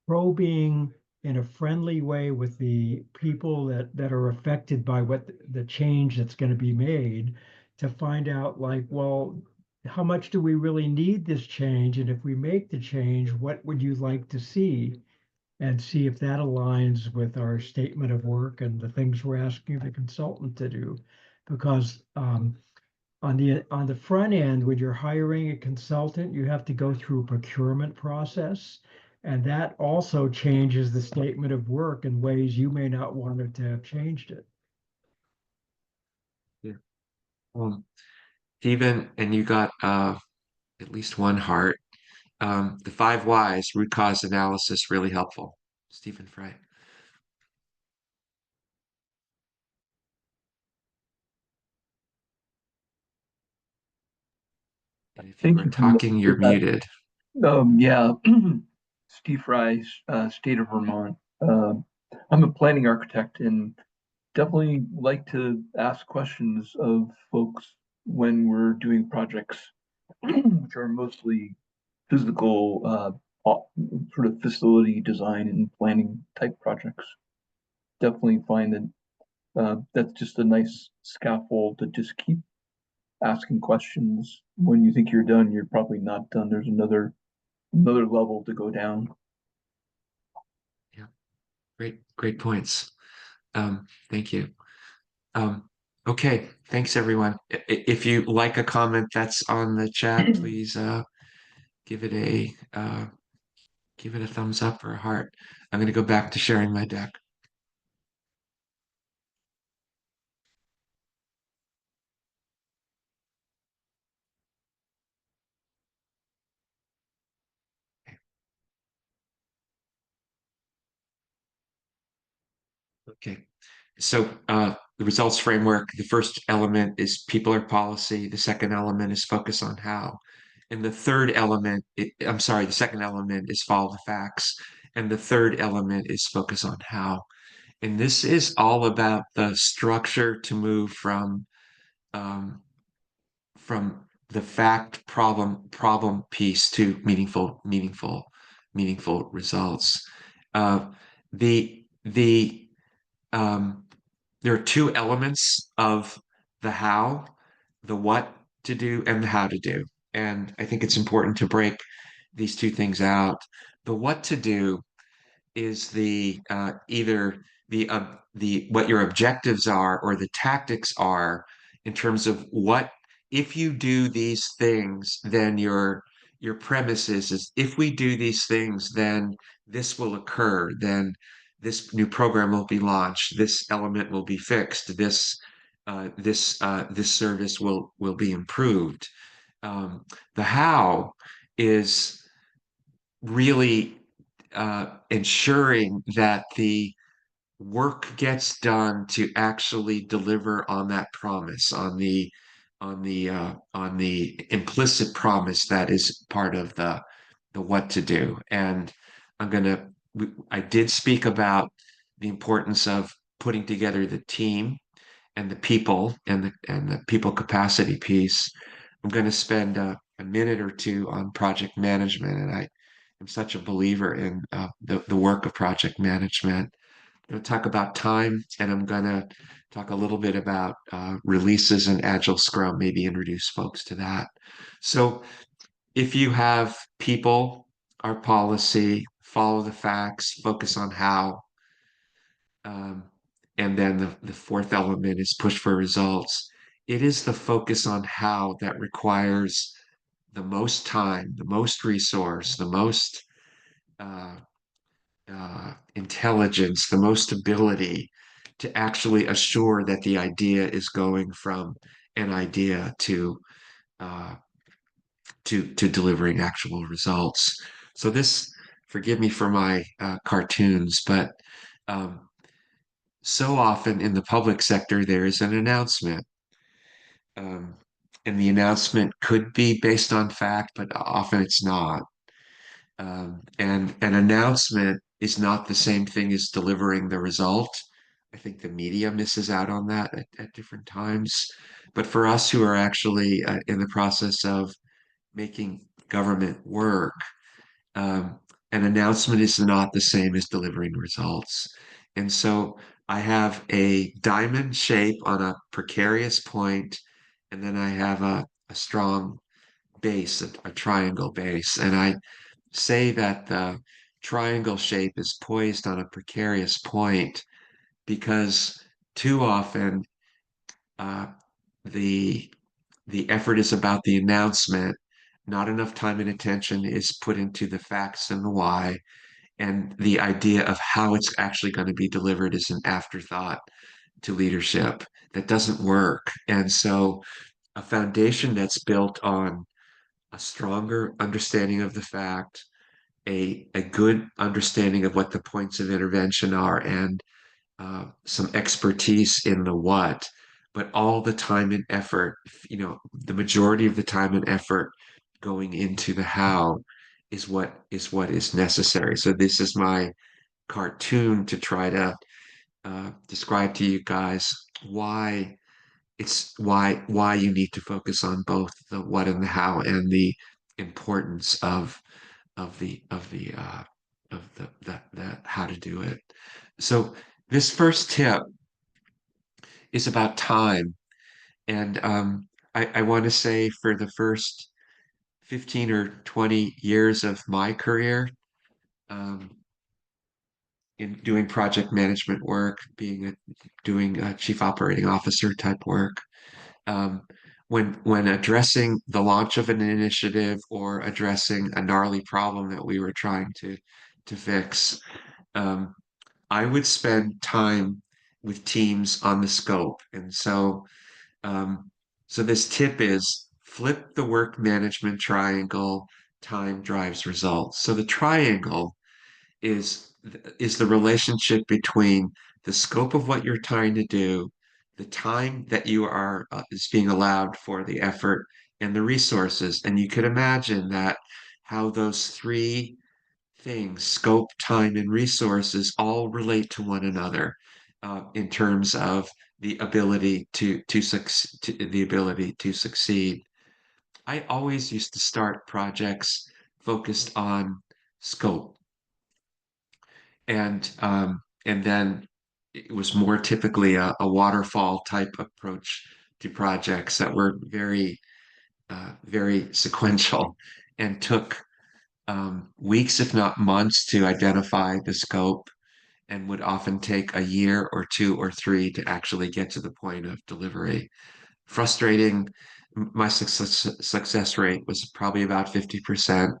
probing in a friendly way with the people that are affected by what the change that's going to be made, to find out like, well, how much do we really need this change? And if we make the change, what would you like to see? And see if that aligns with our statement of work and the things we're asking the consultant to do. Because on the front end, when you're hiring a consultant, you have to go through a procurement process. And that also changes the statement of work in ways you may not want it to have changed it. Yeah. Stephen, and you got at least one heart. The 5 whys, root cause analysis, really helpful. Stephen Fry. And if you Thank are you for talking, you're that. muted. Yeah, Steve Fry, state of Vermont. I'm a planning architect and definitely like to ask questions of folks when we're doing projects, which are mostly physical, sort of facility design and planning type projects. Definitely find that that's just a nice scaffold to just keep asking questions. When you think you're done, you're probably not done. There's another level to go down. Yeah, great points. Thank you. Okay, thanks everyone. If you like a comment that's on the chat, please give it a thumbs up or a heart. I'm going to go back to sharing my deck. Okay, so the results framework, the first element is people or policy. The second element is focus on how. And the third element, I'm sorry, the second element is follow the facts. And the third element is focus on how. And this is all about the structure to move um, from the fact problem piece to meaningful results. The um, there are two elements of the how, the what to do and the how to do. And I think it's important to break these two things out. The what to do is the either the what your objectives are or the tactics are in terms of what if you do these things, then your premise is if we do these things, then this will occur, then this new program will be launched, this element will be fixed, this service will be improved. The how is really ensuring that the work gets done to actually deliver on that promise, on the implicit promise that is part of the what to do. And I did speak about the importance of putting together the team and the people and the people capacity piece. I'm going to spend a minute or two on project management, and I am such a believer in the work of project management. I'm going to talk about time, and I'm going to talk a little bit about releases and Agile Scrum, maybe introduce folks to that. So if you have people, our policy, follow the facts, focus on how, um, and then the fourth element is push for results. It is the focus on how that requires the most time, the most resource, the most uh, intelligence, the most ability to actually assure that the idea is going from an idea uh, to delivering actual results. So this, forgive me for my cartoons, but um, so often in the public sector, there is an announcement. Um, and the announcement could be based on fact, but often it's not. And an announcement is not the same thing as delivering the result. I think the media misses out on that at different times. But for us who are actually in the process of making government work, um, an announcement is not the same as delivering results. And so I have a diamond shape on a precarious point, and then I have a strong base, a triangle base. And I say that the triangle shape is poised on a precarious point because too often uh, the the effort is about the announcement. Not enough time and attention is put into the facts and the why, and the idea of how it's actually going to be delivered is an afterthought to leadership that doesn't work. And so, a foundation that's built on a stronger understanding of the fact, a good understanding of what the points of intervention are, and some expertise in the what, but all the time and effort, the majority of the time and effort going into the how is what is necessary. So this is my cartoon to try to describe to you guys why you need to focus on both the what and the how, and the importance of the how to do it. So this first tip is about time. And I want to say for the first 15 or 20 years of my career, um, in doing project management work, doing chief operating officer type work, um, when addressing the launch of an initiative or addressing a gnarly problem that we were trying to fix, um, I would spend time with teams on the scope. And um, so this tip is flip the work management triangle, time drives results. So the triangle is is the relationship between the scope of what you're trying to do, the time that you are is being allowed for the effort, and the resources. And you could imagine that how those three things, scope, time, and resources, all relate to one another in terms of the ability to succeed. I always used to start projects focused on scope, and then it was more typically a waterfall type approach to projects that were very sequential and took weeks, if not months, to identify the scope, and would often take a year or two or three to actually get to the point of delivery. Frustrating. My success rate was probably about 50%,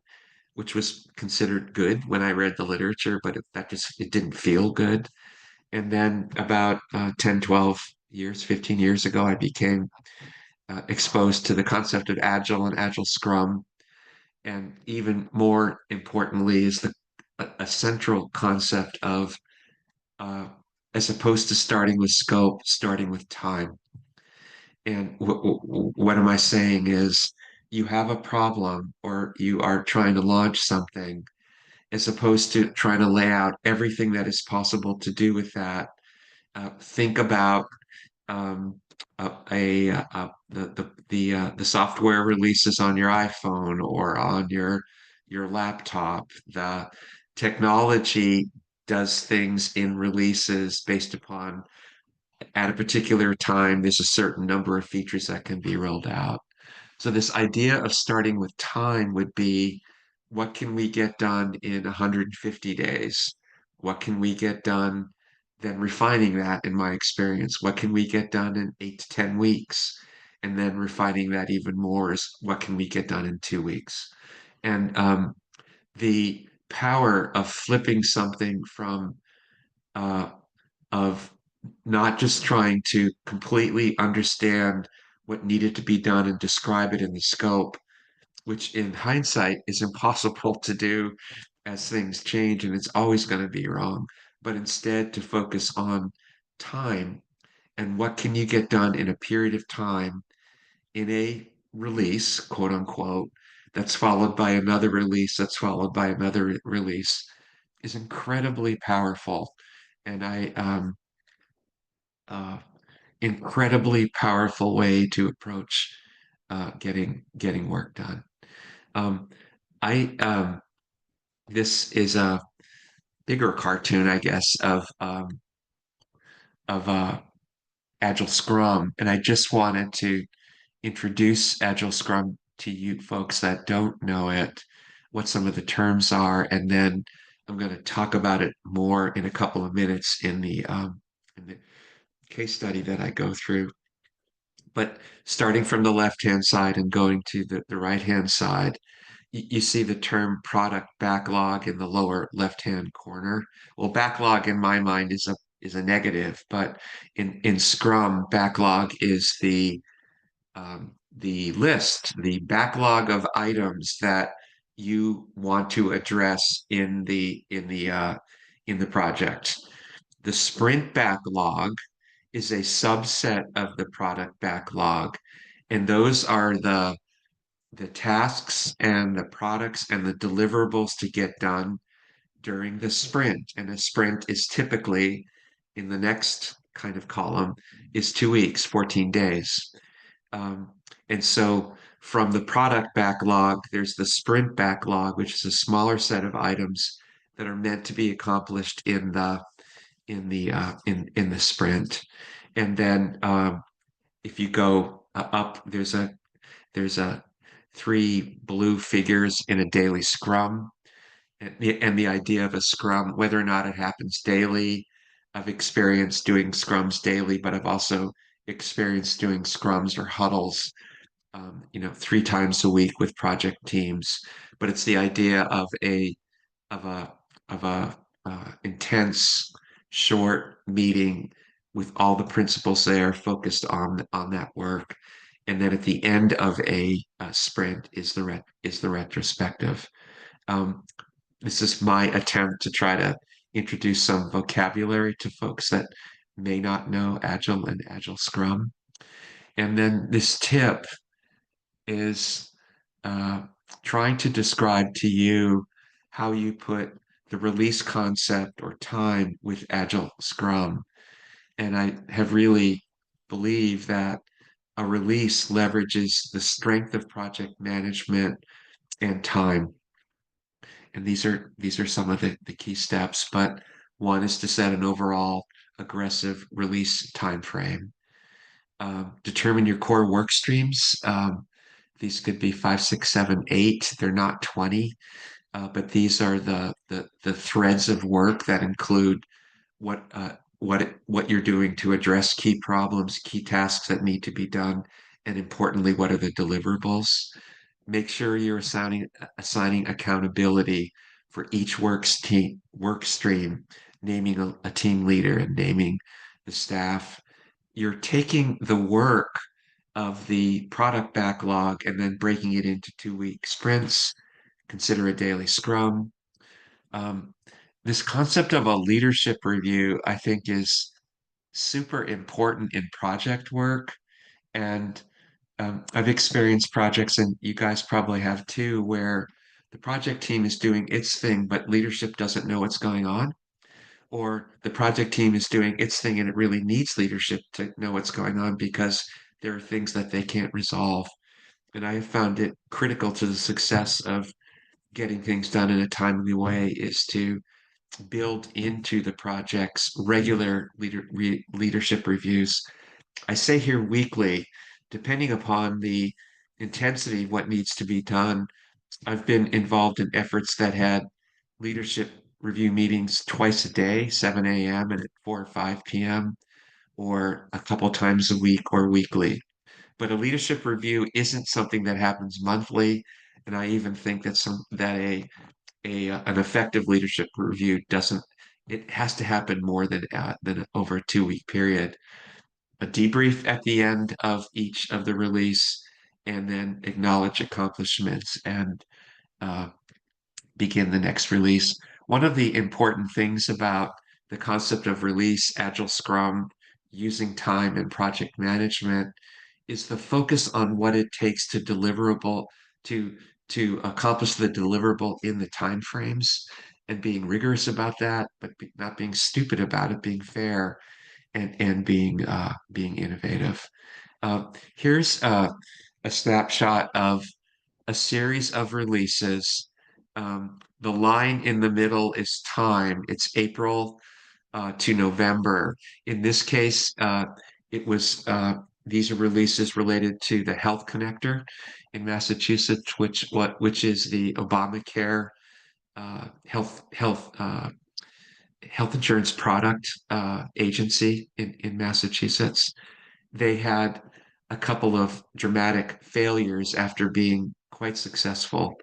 which was considered good when I read the literature, but it didn't feel good. And then about 10, 12 years, 15 years ago, I became exposed to the concept of Agile and Agile Scrum. And even more importantly, is a central concept of uh, as opposed to starting with scope, starting with time. And what am I saying is you have a problem or you are trying to launch something, as opposed to trying to lay out everything that is possible to do with that. Think about um, the software releases on your iPhone or on your laptop. The technology does things in releases based upon at a particular time. There's a certain number of features that can be rolled out. So this idea of starting with time would be, what can we get done in 150 days? What can we get done? Then refining that, in my experience, what can we get done in 8 to 10 weeks? And then refining that even more is, what can we get done in 2 weeks? And the power of flipping something from uh, of not just trying to completely understand what needed to be done and describe it in the scope, which in hindsight is impossible to do as things change and it's always going to be wrong, but instead to focus on time and what can you get done in a period of time in a release, quote unquote, that's followed by another release, that's followed by another release, is incredibly powerful. And uh, incredibly powerful way to approach getting work done. Um, I this is a bigger cartoon, I guess, of Agile Scrum, and I just wanted to introduce Agile Scrum to you folks that don't know it, what some of the terms are, and then I'm going to talk about it more in a couple of minutes in the case study that I go through. But starting from the left-hand side and going to the right-hand side, you see the term product backlog in the lower left-hand corner. Well, backlog in my mind is a negative, but in Scrum, backlog is the list, the backlog of items that you want to address in the project. The sprint backlog is a subset of the product backlog, and those are the tasks and the products and the deliverables to get done during the sprint. And a sprint is typically in the next kind of column is 2 weeks, 14 days. Um, and so from the product backlog, there's the sprint backlog, which is a smaller set of items that are meant to be accomplished in the sprint. And then if you go up, there's a three blue figures in a daily scrum. And the idea of a scrum, whether or not it happens daily, I've experienced doing scrums daily, but I've also experienced doing scrums or huddles 3 times a week with project teams. But it's the idea of a of a intense short meeting with all the principals there focused on that work. And then at the end of a sprint is the retrospective. Um, this is my attempt to try to introduce some vocabulary to folks that may not know Agile and Agile Scrum. And then this tip is uh, trying to describe to you how you put the release concept or time with Agile Scrum. And I have really believed that a release leverages the strength of project management and time. And these are some of the key steps, but one is to set an overall aggressive release time frame. Determine your core work streams. These could be 5, 6, 7, 8. They're not 20, but these are the threads of work that include what you're doing to address key problems, key tasks that need to be done, and importantly, what are the deliverables. Make sure you're assigning accountability for each work stream, naming a team leader and naming the staff. You're taking the work of the product backlog and then breaking it into 2 week sprints. Consider a daily scrum. Um, this concept of a leadership review, I think, is super important in project work. And I've experienced projects, and you guys probably have too, where the project team is doing its thing, but leadership doesn't know what's going on. Or the project team is doing its thing and it really needs leadership to know what's going on because there are things that they can't resolve. And I have found it critical to the success of getting things done in a timely way is to build into the project's regular leadership reviews. I say here weekly, depending upon the intensity of what needs to be done. I've been involved in efforts that had leadership review meetings twice a day, 7 a.m. and at 4 or 5 p.m., or a couple times a week or weekly. But a leadership review isn't something that happens monthly. And I even think that an effective leadership review doesn't, it has to happen more than over a 2 week period. A debrief at the end of each of the release, and then acknowledge accomplishments and uh, begin the next release. One of the important things about the concept of release, Agile Scrum, using time and project management is the focus on what it takes to to accomplish the deliverable in the time frames and being rigorous about that, but not being stupid about it, being fair and being innovative. Here's a snapshot of a series of releases. the line in the middle is time. It's April to November. In this case, it was these are releases related to the Health Connector in Massachusetts, which is the Obamacare health insurance product agency in Massachusetts. They had a couple of dramatic failures after being quite successful,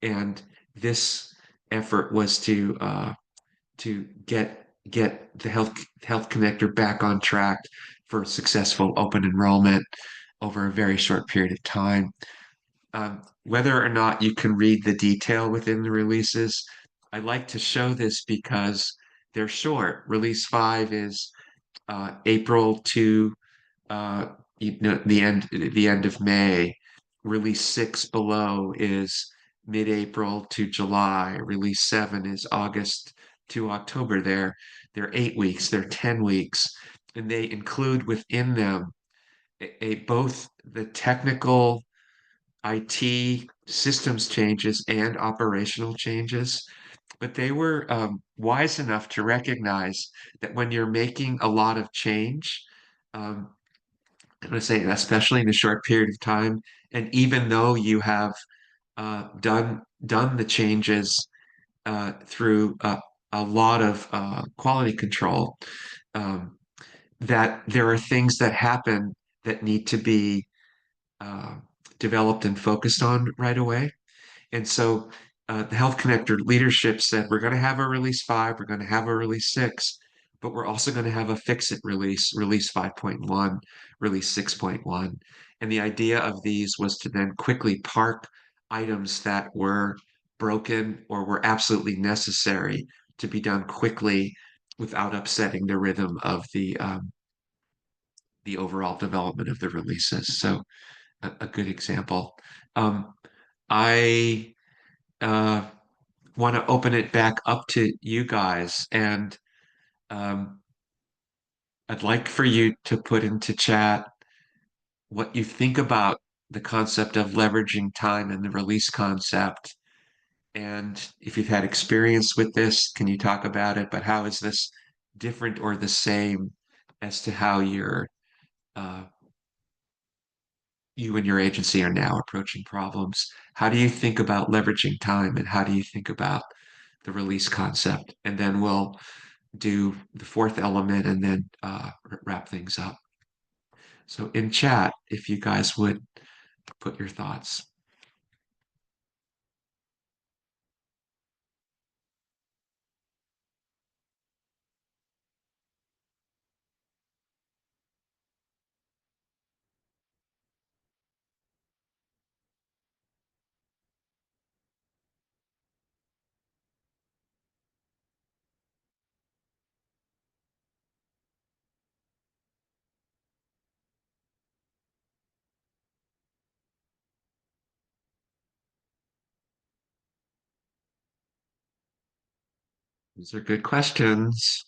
and this effort was to get the health connector back on track for successful open enrollment over a very short period of time. Whether or not you can read the detail within the releases, I like to show this because they're short. Release 5 is April to uh, the end of May. Release 6 below is mid-April to July. Release 7 is August to October. They're 8 weeks, they're 10 weeks, and they include within them both the technical IT systems changes and operational changes. But they were wise enough to recognize that when you're making a lot of change, um, I'm going to say, especially in a short period of time, and even though you have done the changes through a lot of quality control, um, that there are things that happen that need to be uh, developed and focused on right away. And so the Health Connector leadership said, we're going to have a release 5, we're going to have a release 6, but we're also going to have a fix-it release 5.1, release 6.1. And the idea of these was to then quickly park items that were broken or were absolutely necessary to be done quickly without upsetting the rhythm of the overall development of the releases. So a good example. I uh, want to open it back up to you guys, and um, I'd like for you to put into chat what you think about the concept of leveraging time and the release concept. And if you've had experience with this, can you talk about it? But how is this different or the same as to how uh, you and your agency are now approaching problems? How do you think about leveraging time, and how do you think about the release concept? And then we'll do the fourth element and then wrap things up. So in chat, if you guys would put your thoughts. These are good questions.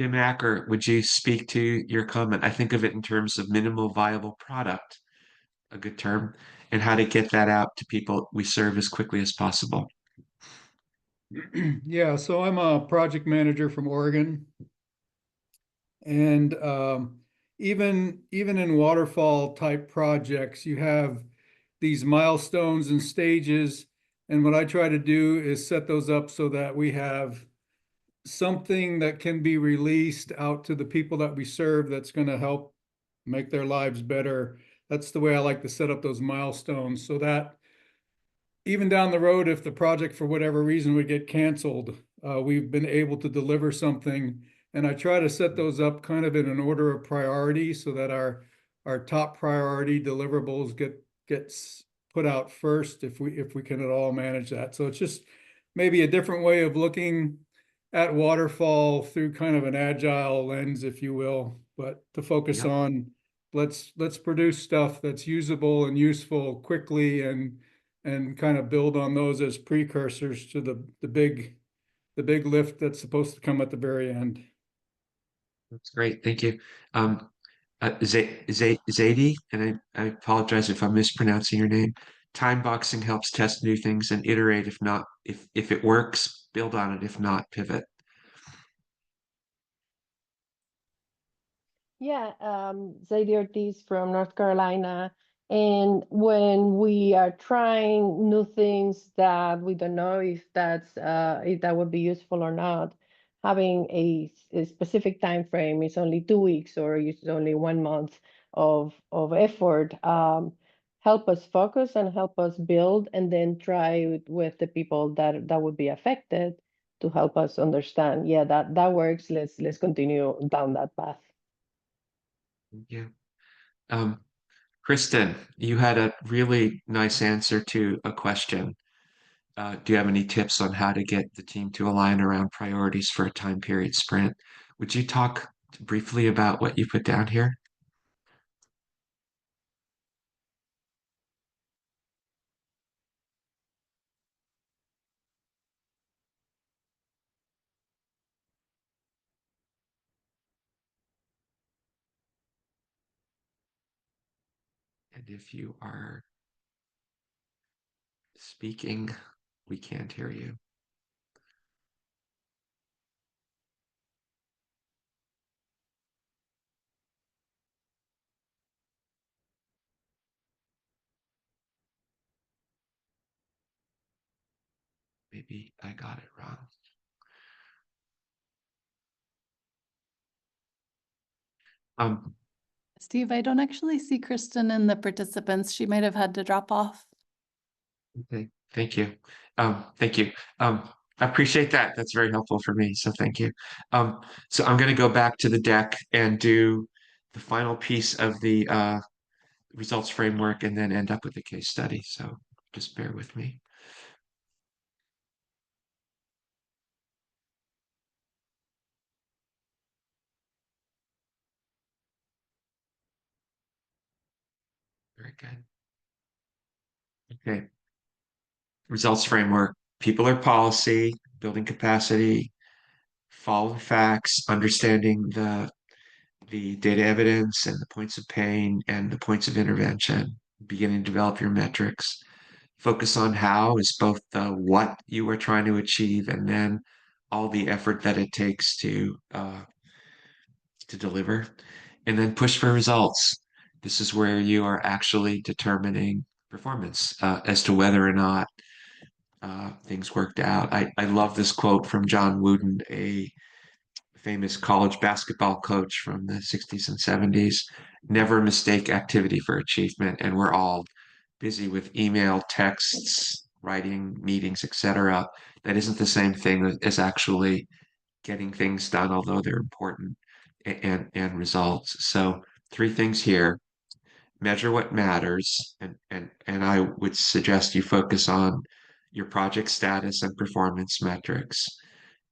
Jim Acker, would you speak to your comment? I think of it in terms of minimal viable product, a good term, and how to get that out to people we serve as quickly as possible. Yeah, so I'm a project manager from Oregon. And even in waterfall type projects, you have these milestones and stages. And what I try to do is set those up so that we have something that can be released out to the people that we serve that's going to help make their lives better. That's the way I like to set up those milestones, so that even down the road, if the project for whatever reason would get canceled, we've been able to deliver something. And I try to set those up kind of in an order of priority so that our top priority deliverables gets put out first if we can at all manage that. So it's just maybe a different way of looking at waterfall through kind of an agile lens, if you will, but to focus on let's produce stuff that's usable and useful quickly and kind of build on those as precursors to the big lift that's supposed to come at the very end. That's great. Thank you. Zadie, and I apologize if I'm mispronouncing your name. Time boxing helps test new things and iterate. If not, if it works, build on it. If not, pivot. Yeah, Zadie Ortiz from North Carolina. And when we are trying new things that we don't know if that would be useful or not, having a specific time frame is only 2 weeks or it's only 1 month of effort, help us focus and help us build, and then try with the people that would be affected to help us understand. Yeah, that works. Let's continue down that path. Yeah. Kristen, you had a really nice answer to a question. Do you have any tips on how to get the team to align around priorities for a time period sprint? Would you talk briefly about what you put down here? And if you are speaking, we can't hear you. Maybe I got it wrong. Steve, I don't actually see Kristen in the participants. She might have had to drop off. Okay, thank you. Thank you. I appreciate that. That's very helpful for me. So thank you. So I'm going to go back to the deck and do the final piece of the results framework and then end up with the case study. So just bear with me. Very good. Okay. Results framework. People are policy, building capacity, following facts, understanding the data evidence and the points of pain and the points of intervention, beginning to develop your metrics. Focus on how is both the what you are trying to achieve and then all the effort that it takes to deliver, and then push for results. This is where you are actually determining performance as to whether or not things worked out. I love this quote from John Wooden, a famous college basketball coach from the 60s and 70s. Never mistake activity for achievement. And we're all busy with email, texts, writing, meetings, etc. That isn't the same thing as actually getting things done, although they're important, and results. So three things here. Measure what matters, and I would suggest you focus on your project status and performance metrics.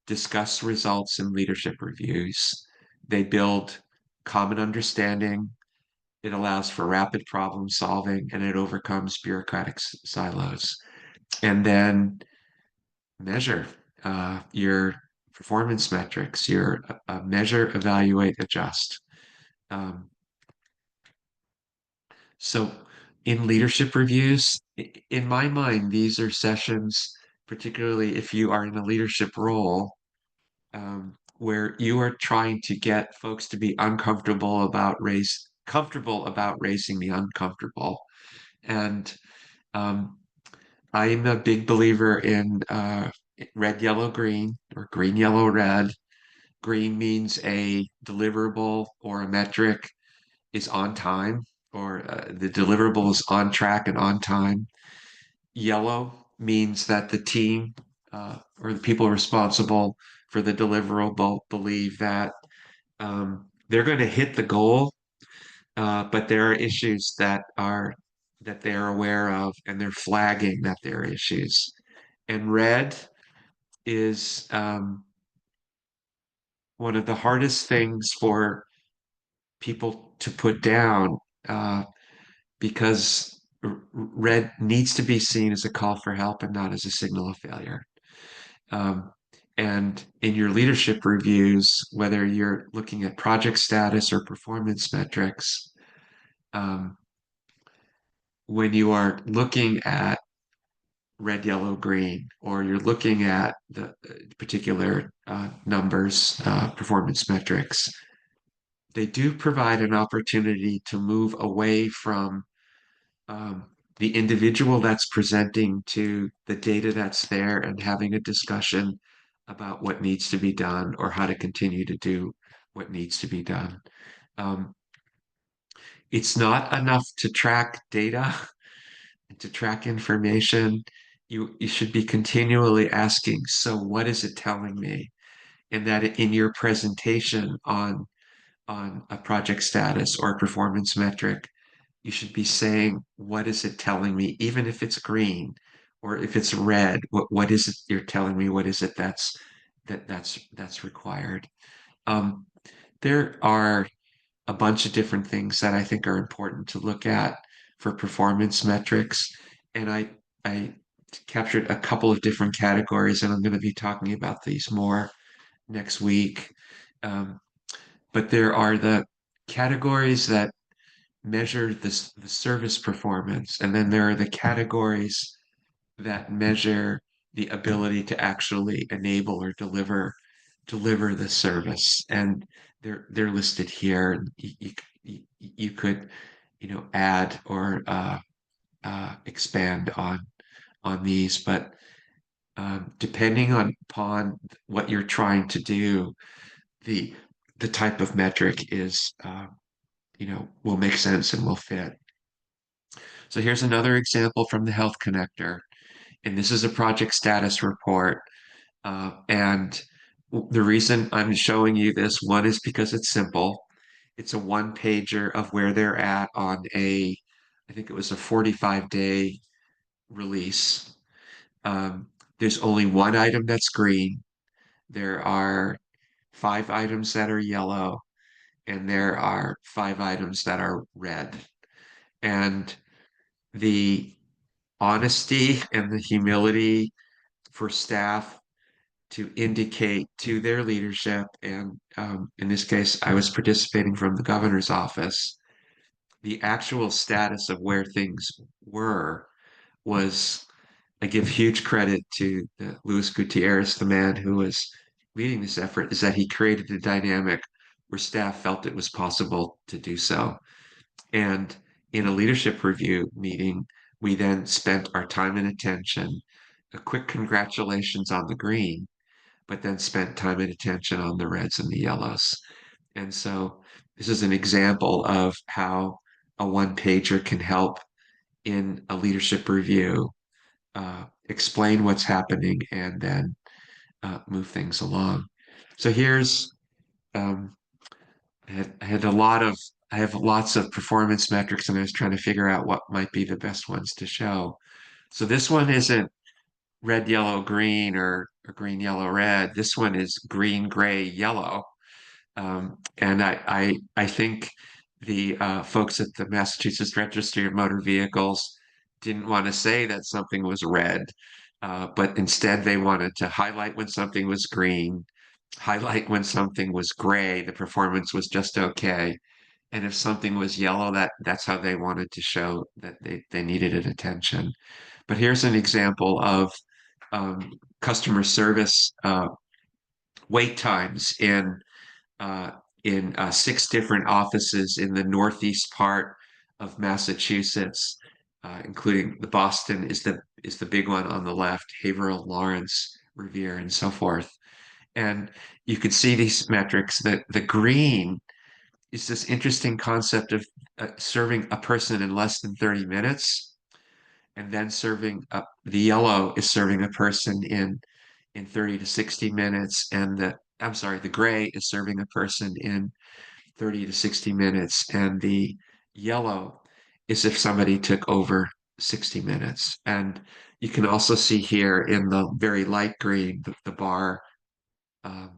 Discuss results in leadership reviews. They build common understanding. It allows for rapid problem solving and it overcomes bureaucratic silos. And then measure your performance metrics, your measure, evaluate, adjust. Um, so in leadership reviews, in my mind, these are sessions, particularly if you are in a leadership role, where you are trying to get folks to be comfortable about raising the uncomfortable. And I'm a big believer in red, yellow, green, or green, yellow, red. Green means a deliverable or a metric is on time, or the deliverable is on track and on time. Yellow means that the team or the people responsible for the deliverable believe that they're going to hit the goal, but there are issues that they're aware of, and they're flagging that there are issues. And red is one of the hardest things for people to put down because red needs to be seen as a call for help and not as a signal of failure. Um, and in your leadership reviews, whether you're looking at project status or performance metrics, when you are looking at red, yellow, green, or you're looking at the particular numbers, performance metrics, they do provide an opportunity to move away from the individual that's presenting to the data that's there and having a discussion about what needs to be done or how to continue to do what needs to be done. It's not enough to track data and to track information. You should be continually asking, so what is it telling me? And that in your presentation on a project status or a performance metric, you should be saying, what is it telling me? Even if it's green or if it's red, what is it you're telling me? What is it that's required? There are a bunch of different things that I think are important to look at for performance metrics. And I captured a couple of different categories, and I'm going to be talking about these more next week. But there are the categories that measure the service performance, and then there are the categories that measure the ability to actually enable or deliver the service, and they're listed here. You could add or expand on these, but depending upon what you're trying to do, the type of metric is will make sense and will fit. So here's another example from the Health Connector, and this is a project status report. And the reason I'm showing you this one is because it's simple. It's a one pager of where they're at on I think it was a 45-day release. There's only one item that's green. There are 5 items that are yellow, and there are 5 items that are red. And the honesty and the humility for staff to indicate to their leadership, and in this case, I was participating from the governor's office, the actual status of where things were was, I give huge credit to Luis Gutierrez, the man who was leading this effort, is that he created a dynamic where staff felt it was possible to do so. And in a leadership review meeting, we then spent our time and attention, a quick congratulations on the green, but then spent time and attention on the reds and the yellows. And so this is an example of how a one pager can help in a leadership review, explain what's happening, and then move things along. So here's I have lots of performance metrics, and I was trying to figure out what might be the best ones to show. So this one isn't red, yellow, green, or green, yellow, red. This one is green, gray, yellow. And I think the folks at the Massachusetts Registry of Motor Vehicles didn't want to say that something was red, but instead they wanted to highlight when something was green, highlight when something was gray, the performance was just okay. And if something was yellow, that's how they wanted to show that they needed an attention. But here's an example of customer service wait times in 6 different offices in the northeast part of Massachusetts, including the Boston is the big one on the left, Haverhill, Lawrence, Revere, and so forth. And you could see these metrics. That the green is this interesting concept of serving a person in less than 30 minutes. and then serving up the yellow is serving a person in 30 to 60 minutes, and the gray is serving a person in 30 to 60 minutes, and the yellow is if somebody took over 60 minutes. And you can also see here in the very light green, um,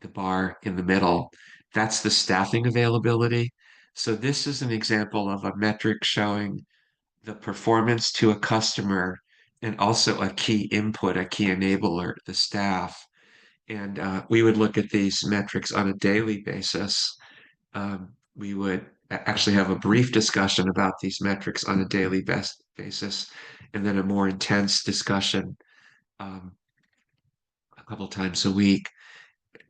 the bar in the middle, that's the staffing availability. So this is an example of a metric showing the performance to a customer and also a key input, a key enabler, the staff. And we would look at these metrics on a daily basis. We would actually have a brief discussion about these metrics on a daily basis, and then a more intense discussion um, a couple times a week.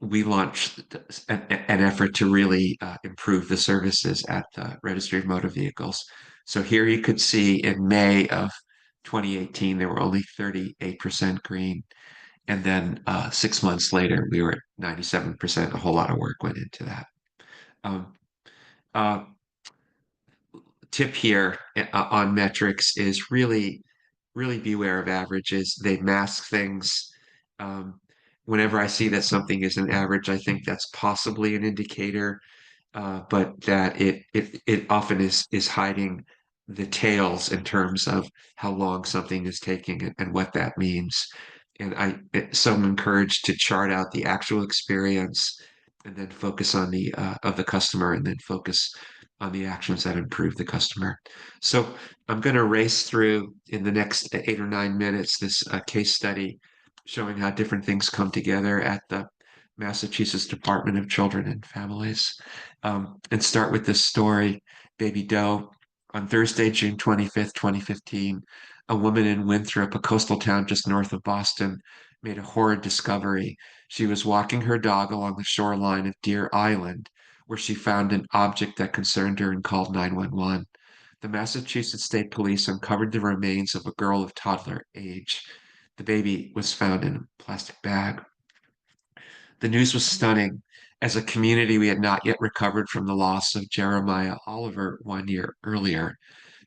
We launched an effort to really improve the services at the Registry of Motor Vehicles. So here you could see in May of 2018, there were only 38% green. And then 6 months later, we were at 97%. A whole lot of work went into that. Um, uh, Tip here on metrics is really, really beware of averages. They mask things. Um, Whenever I see that something is an average, I think that's possibly an indicator, but that it often is hiding the tails in terms of how long something is taking and what that means. And so I'm encouraged to chart out the actual experience and then focus on the of the customer and then focus on the actions that improve the customer. So I'm going to race through in the next 8 or 9 minutes this case study showing how different things come together at the Massachusetts Department of Children and Families. And start with this story, Baby Doe. On Thursday, June 25th, 2015, a woman in Winthrop, a coastal town just north of Boston, made a horrid discovery. She was walking her dog along the shoreline of Deer Island, where she found an object that concerned her and called 911. The Massachusetts State Police uncovered the remains of a girl of toddler age. The baby was found in a plastic bag. The news was stunning. As a community, we had not yet recovered from the loss of Jeremiah Oliver 1 year earlier.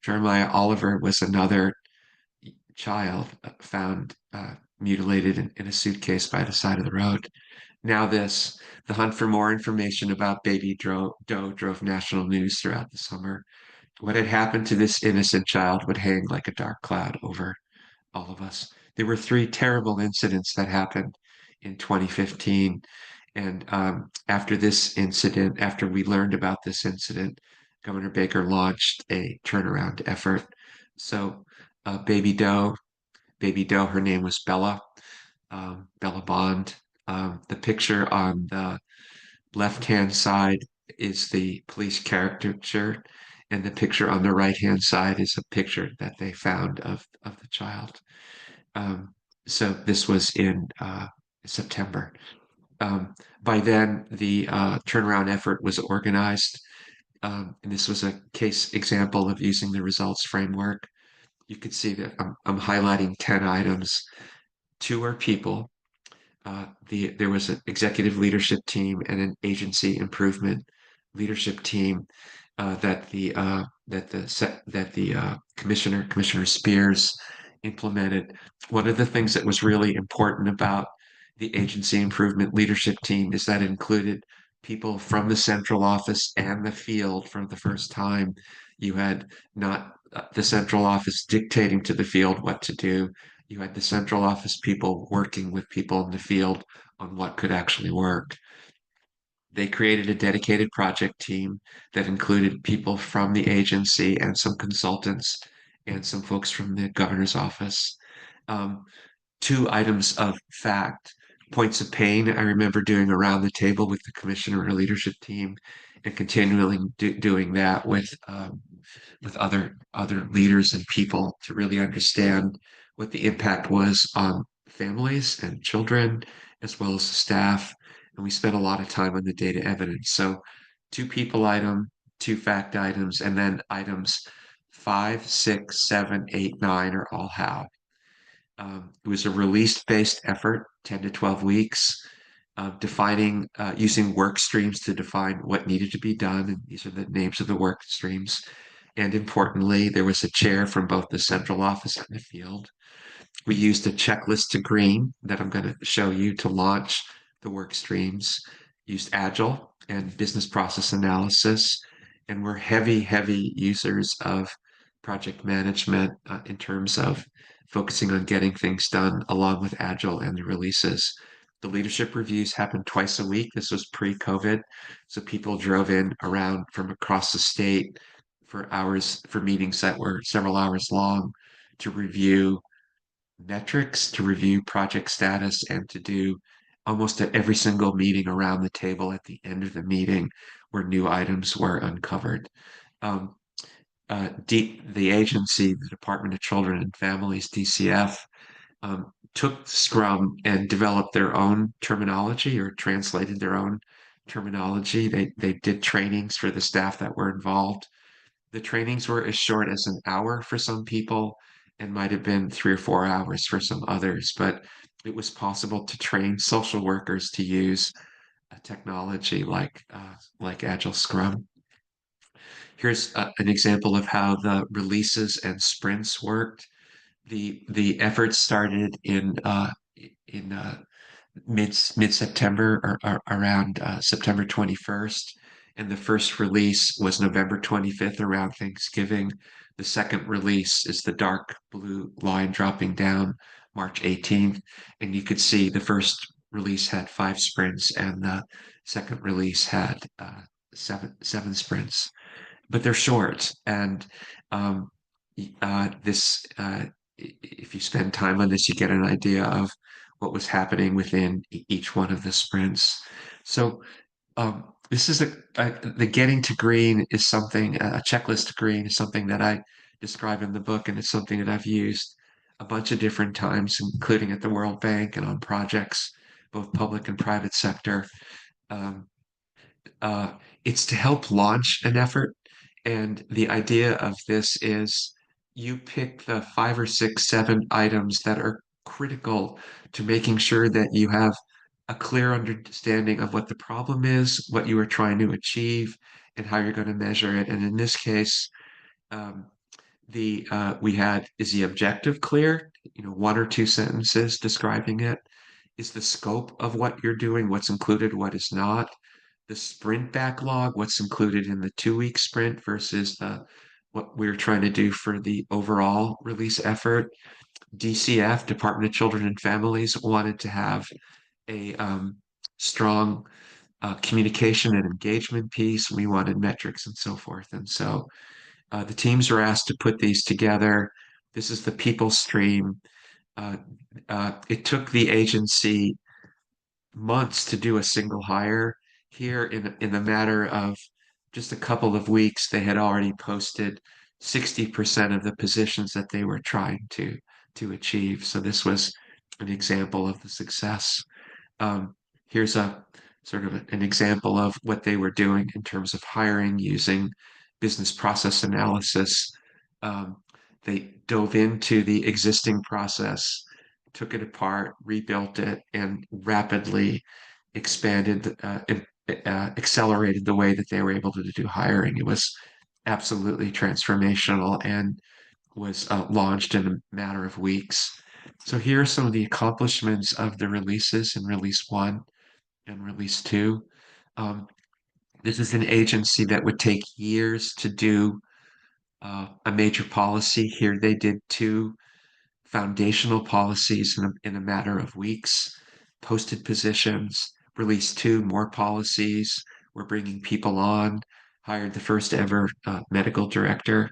Jeremiah Oliver was another child found mutilated in a suitcase by the side of the road. Now the hunt for more information about Baby Doe drove national news throughout the summer. What had happened to this innocent child would hang like a dark cloud over all of us. There were three terrible incidents that happened in 2015. And after this incident, after we learned about this incident, Governor Baker launched a turnaround effort. So Baby Doe, her name was Bella, Bella Bond. The picture on the left-hand side is the police caricature, and the picture on the right-hand side is a picture that they found of the child. So this was in September. By then, the turnaround effort was organized, and this was a case example of using the results framework. You could see that I'm highlighting 10 items. 2 are people. There was an executive leadership team and an agency improvement leadership team that the Commissioner Spears implemented. One of the things that was really important about the agency improvement leadership team is that it included people from the central office and the field for the first time. You had not the central office dictating to the field what to do. You had the central office people working with people in the field on what could actually work. They created a dedicated project team that included people from the agency and some consultants and some folks from the governor's office. 2 items of fact, points of pain. I remember doing around the table with the commissioner leadership team and continually doing that with other leaders and people to really understand what the impact was on families and children as well as the staff. And we spent a lot of time on the data evidence. So 2 people item, 2 fact items, and then items 5, 6, 7, 8, 9 are all how. It was a release-based effort, 10 to 12 weeks, using work streams to define what needed to be done. And these are the names of the work streams. And importantly, there was a chair from both the central office and the field. We used a checklist to green that I'm going to show you to launch the work streams, used Agile and business process analysis, and we're heavy users of project management in terms of focusing on getting things done along with Agile and the releases. The leadership reviews happened twice a week. This was pre-COVID. So people drove in around from across the state for hours, for meetings that were several hours long to review metrics, to review project status, and to do almost at every single meeting around the table at the end of the meeting where new items were uncovered. The agency, the Department of Children and Families, DCF, took Scrum and developed their own terminology or translated their own terminology. They did trainings for the staff that were involved. The trainings were as short as an hour for some people and might have been 3 or 4 hours for some others, but it was possible to train social workers to use a technology like Agile Scrum. Here's an example of how the releases and sprints worked. The effort started in mid September or around September 21st, and the first release was November 25th around Thanksgiving. The second release is the dark blue line dropping down March 18th, and you could see the first release had 5 sprints, and the second release had seven sprints, but they're short. And um, this, if you spend time on this, you get an idea of what was happening within each one of the sprints. So this is the getting to green is something, a checklist to green is something that I describe in the book, and it's something that I've used a bunch of different times, including at the World Bank and on projects, both public and private sector. Um, uh, it's to help launch an effort. And the idea of this is you pick the 5 or 6, 7 items that are critical to making sure that you have a clear understanding of what the problem is, what you are trying to achieve, and how you're going to measure it. And in this case, um, we had, is the objective clear? 1 or 2 sentences describing it. Is the scope of what you're doing, what's included, what is not? The sprint backlog, what's included in the 2-week sprint versus what we're trying to do for the overall release effort. DCF, Department of Children and Families, wanted to have a strong communication and engagement piece. We wanted metrics and so forth. And so the teams were asked to put these together. This is the people stream. It took the agency months to do a single hire. Here in the matter of just a couple of weeks, they had already posted 60% of the positions that they were trying to achieve. So this was an example of the success. Here's a sort of an example of what they were doing in terms of hiring using business process analysis. They dove into the existing process, took it apart, rebuilt it, and rapidly expanded, accelerated the way that they were able to do hiring. It was absolutely transformational and was launched in a matter of weeks. So here are some of the accomplishments of the releases in release 1 and release 2. This is an agency that would take years to do a major policy. Here they did 2 foundational policies in a matter of weeks, posted positions, released 2 more policies. We're bringing people on, hired the first ever medical director,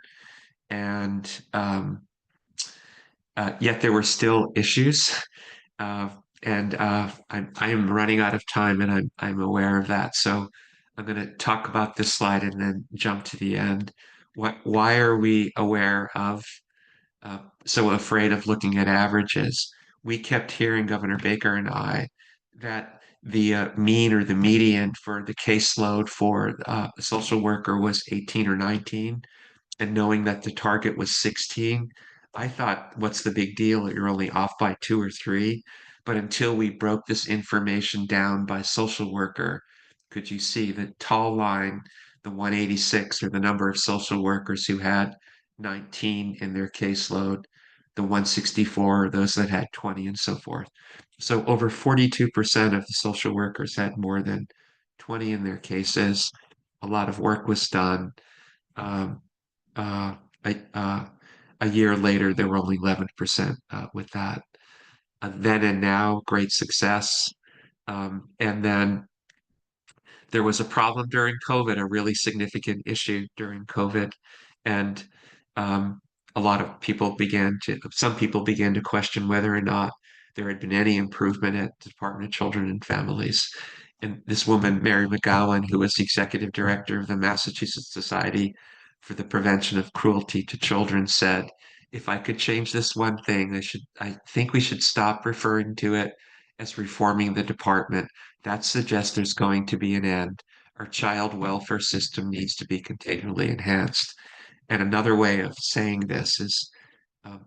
and yet there were still issues. I am running out of time, and I'm aware of that. So I'm going to talk about this slide and then jump to the end. Why are we aware of so afraid of looking at averages? We kept hearing, Governor Baker and I, that the mean or the median for the caseload for a social worker was 18 or 19, and knowing that the target was 16, I thought, what's the big deal? You're only off by 2 or 3. But until we broke this information down by social worker, could you see the tall line, the 186 or the number of social workers who had 19 in their caseload, the 164 those that had 20, and so forth. So over 42% of the social workers had more than 20 in their cases. A lot of work was done. Um, uh, a year later, there were only 11% with that. Then and now, great success. And then there was a problem during COVID, a really significant issue during COVID. And um, some people began to question whether or not there had been any improvement at the Department of Children and Families. And this woman, Mary McGowan, who was the executive director of the Massachusetts Society for the Prevention of Cruelty to Children, said, if I could change this one thing, I think we should stop referring to it as reforming the department. That suggests there's going to be an end. Our child welfare system needs to be continually enhanced. And another way of saying this is um,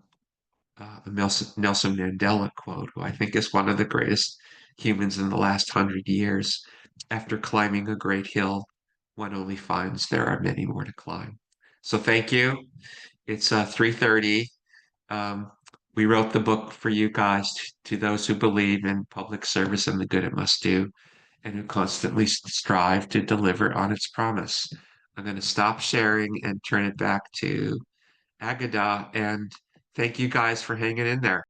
a Nelson Mandela quote, who I think is one of the greatest humans in the last 100 years. After climbing a great hill, one only finds there are many more to climb. So thank you. It's 3:30. Um, we wrote the book for you guys, to those who believe in public service and the good it must do, and who constantly strive to deliver on its promise. I'm going to stop sharing and turn it back to Agada, and thank you guys for hanging in there.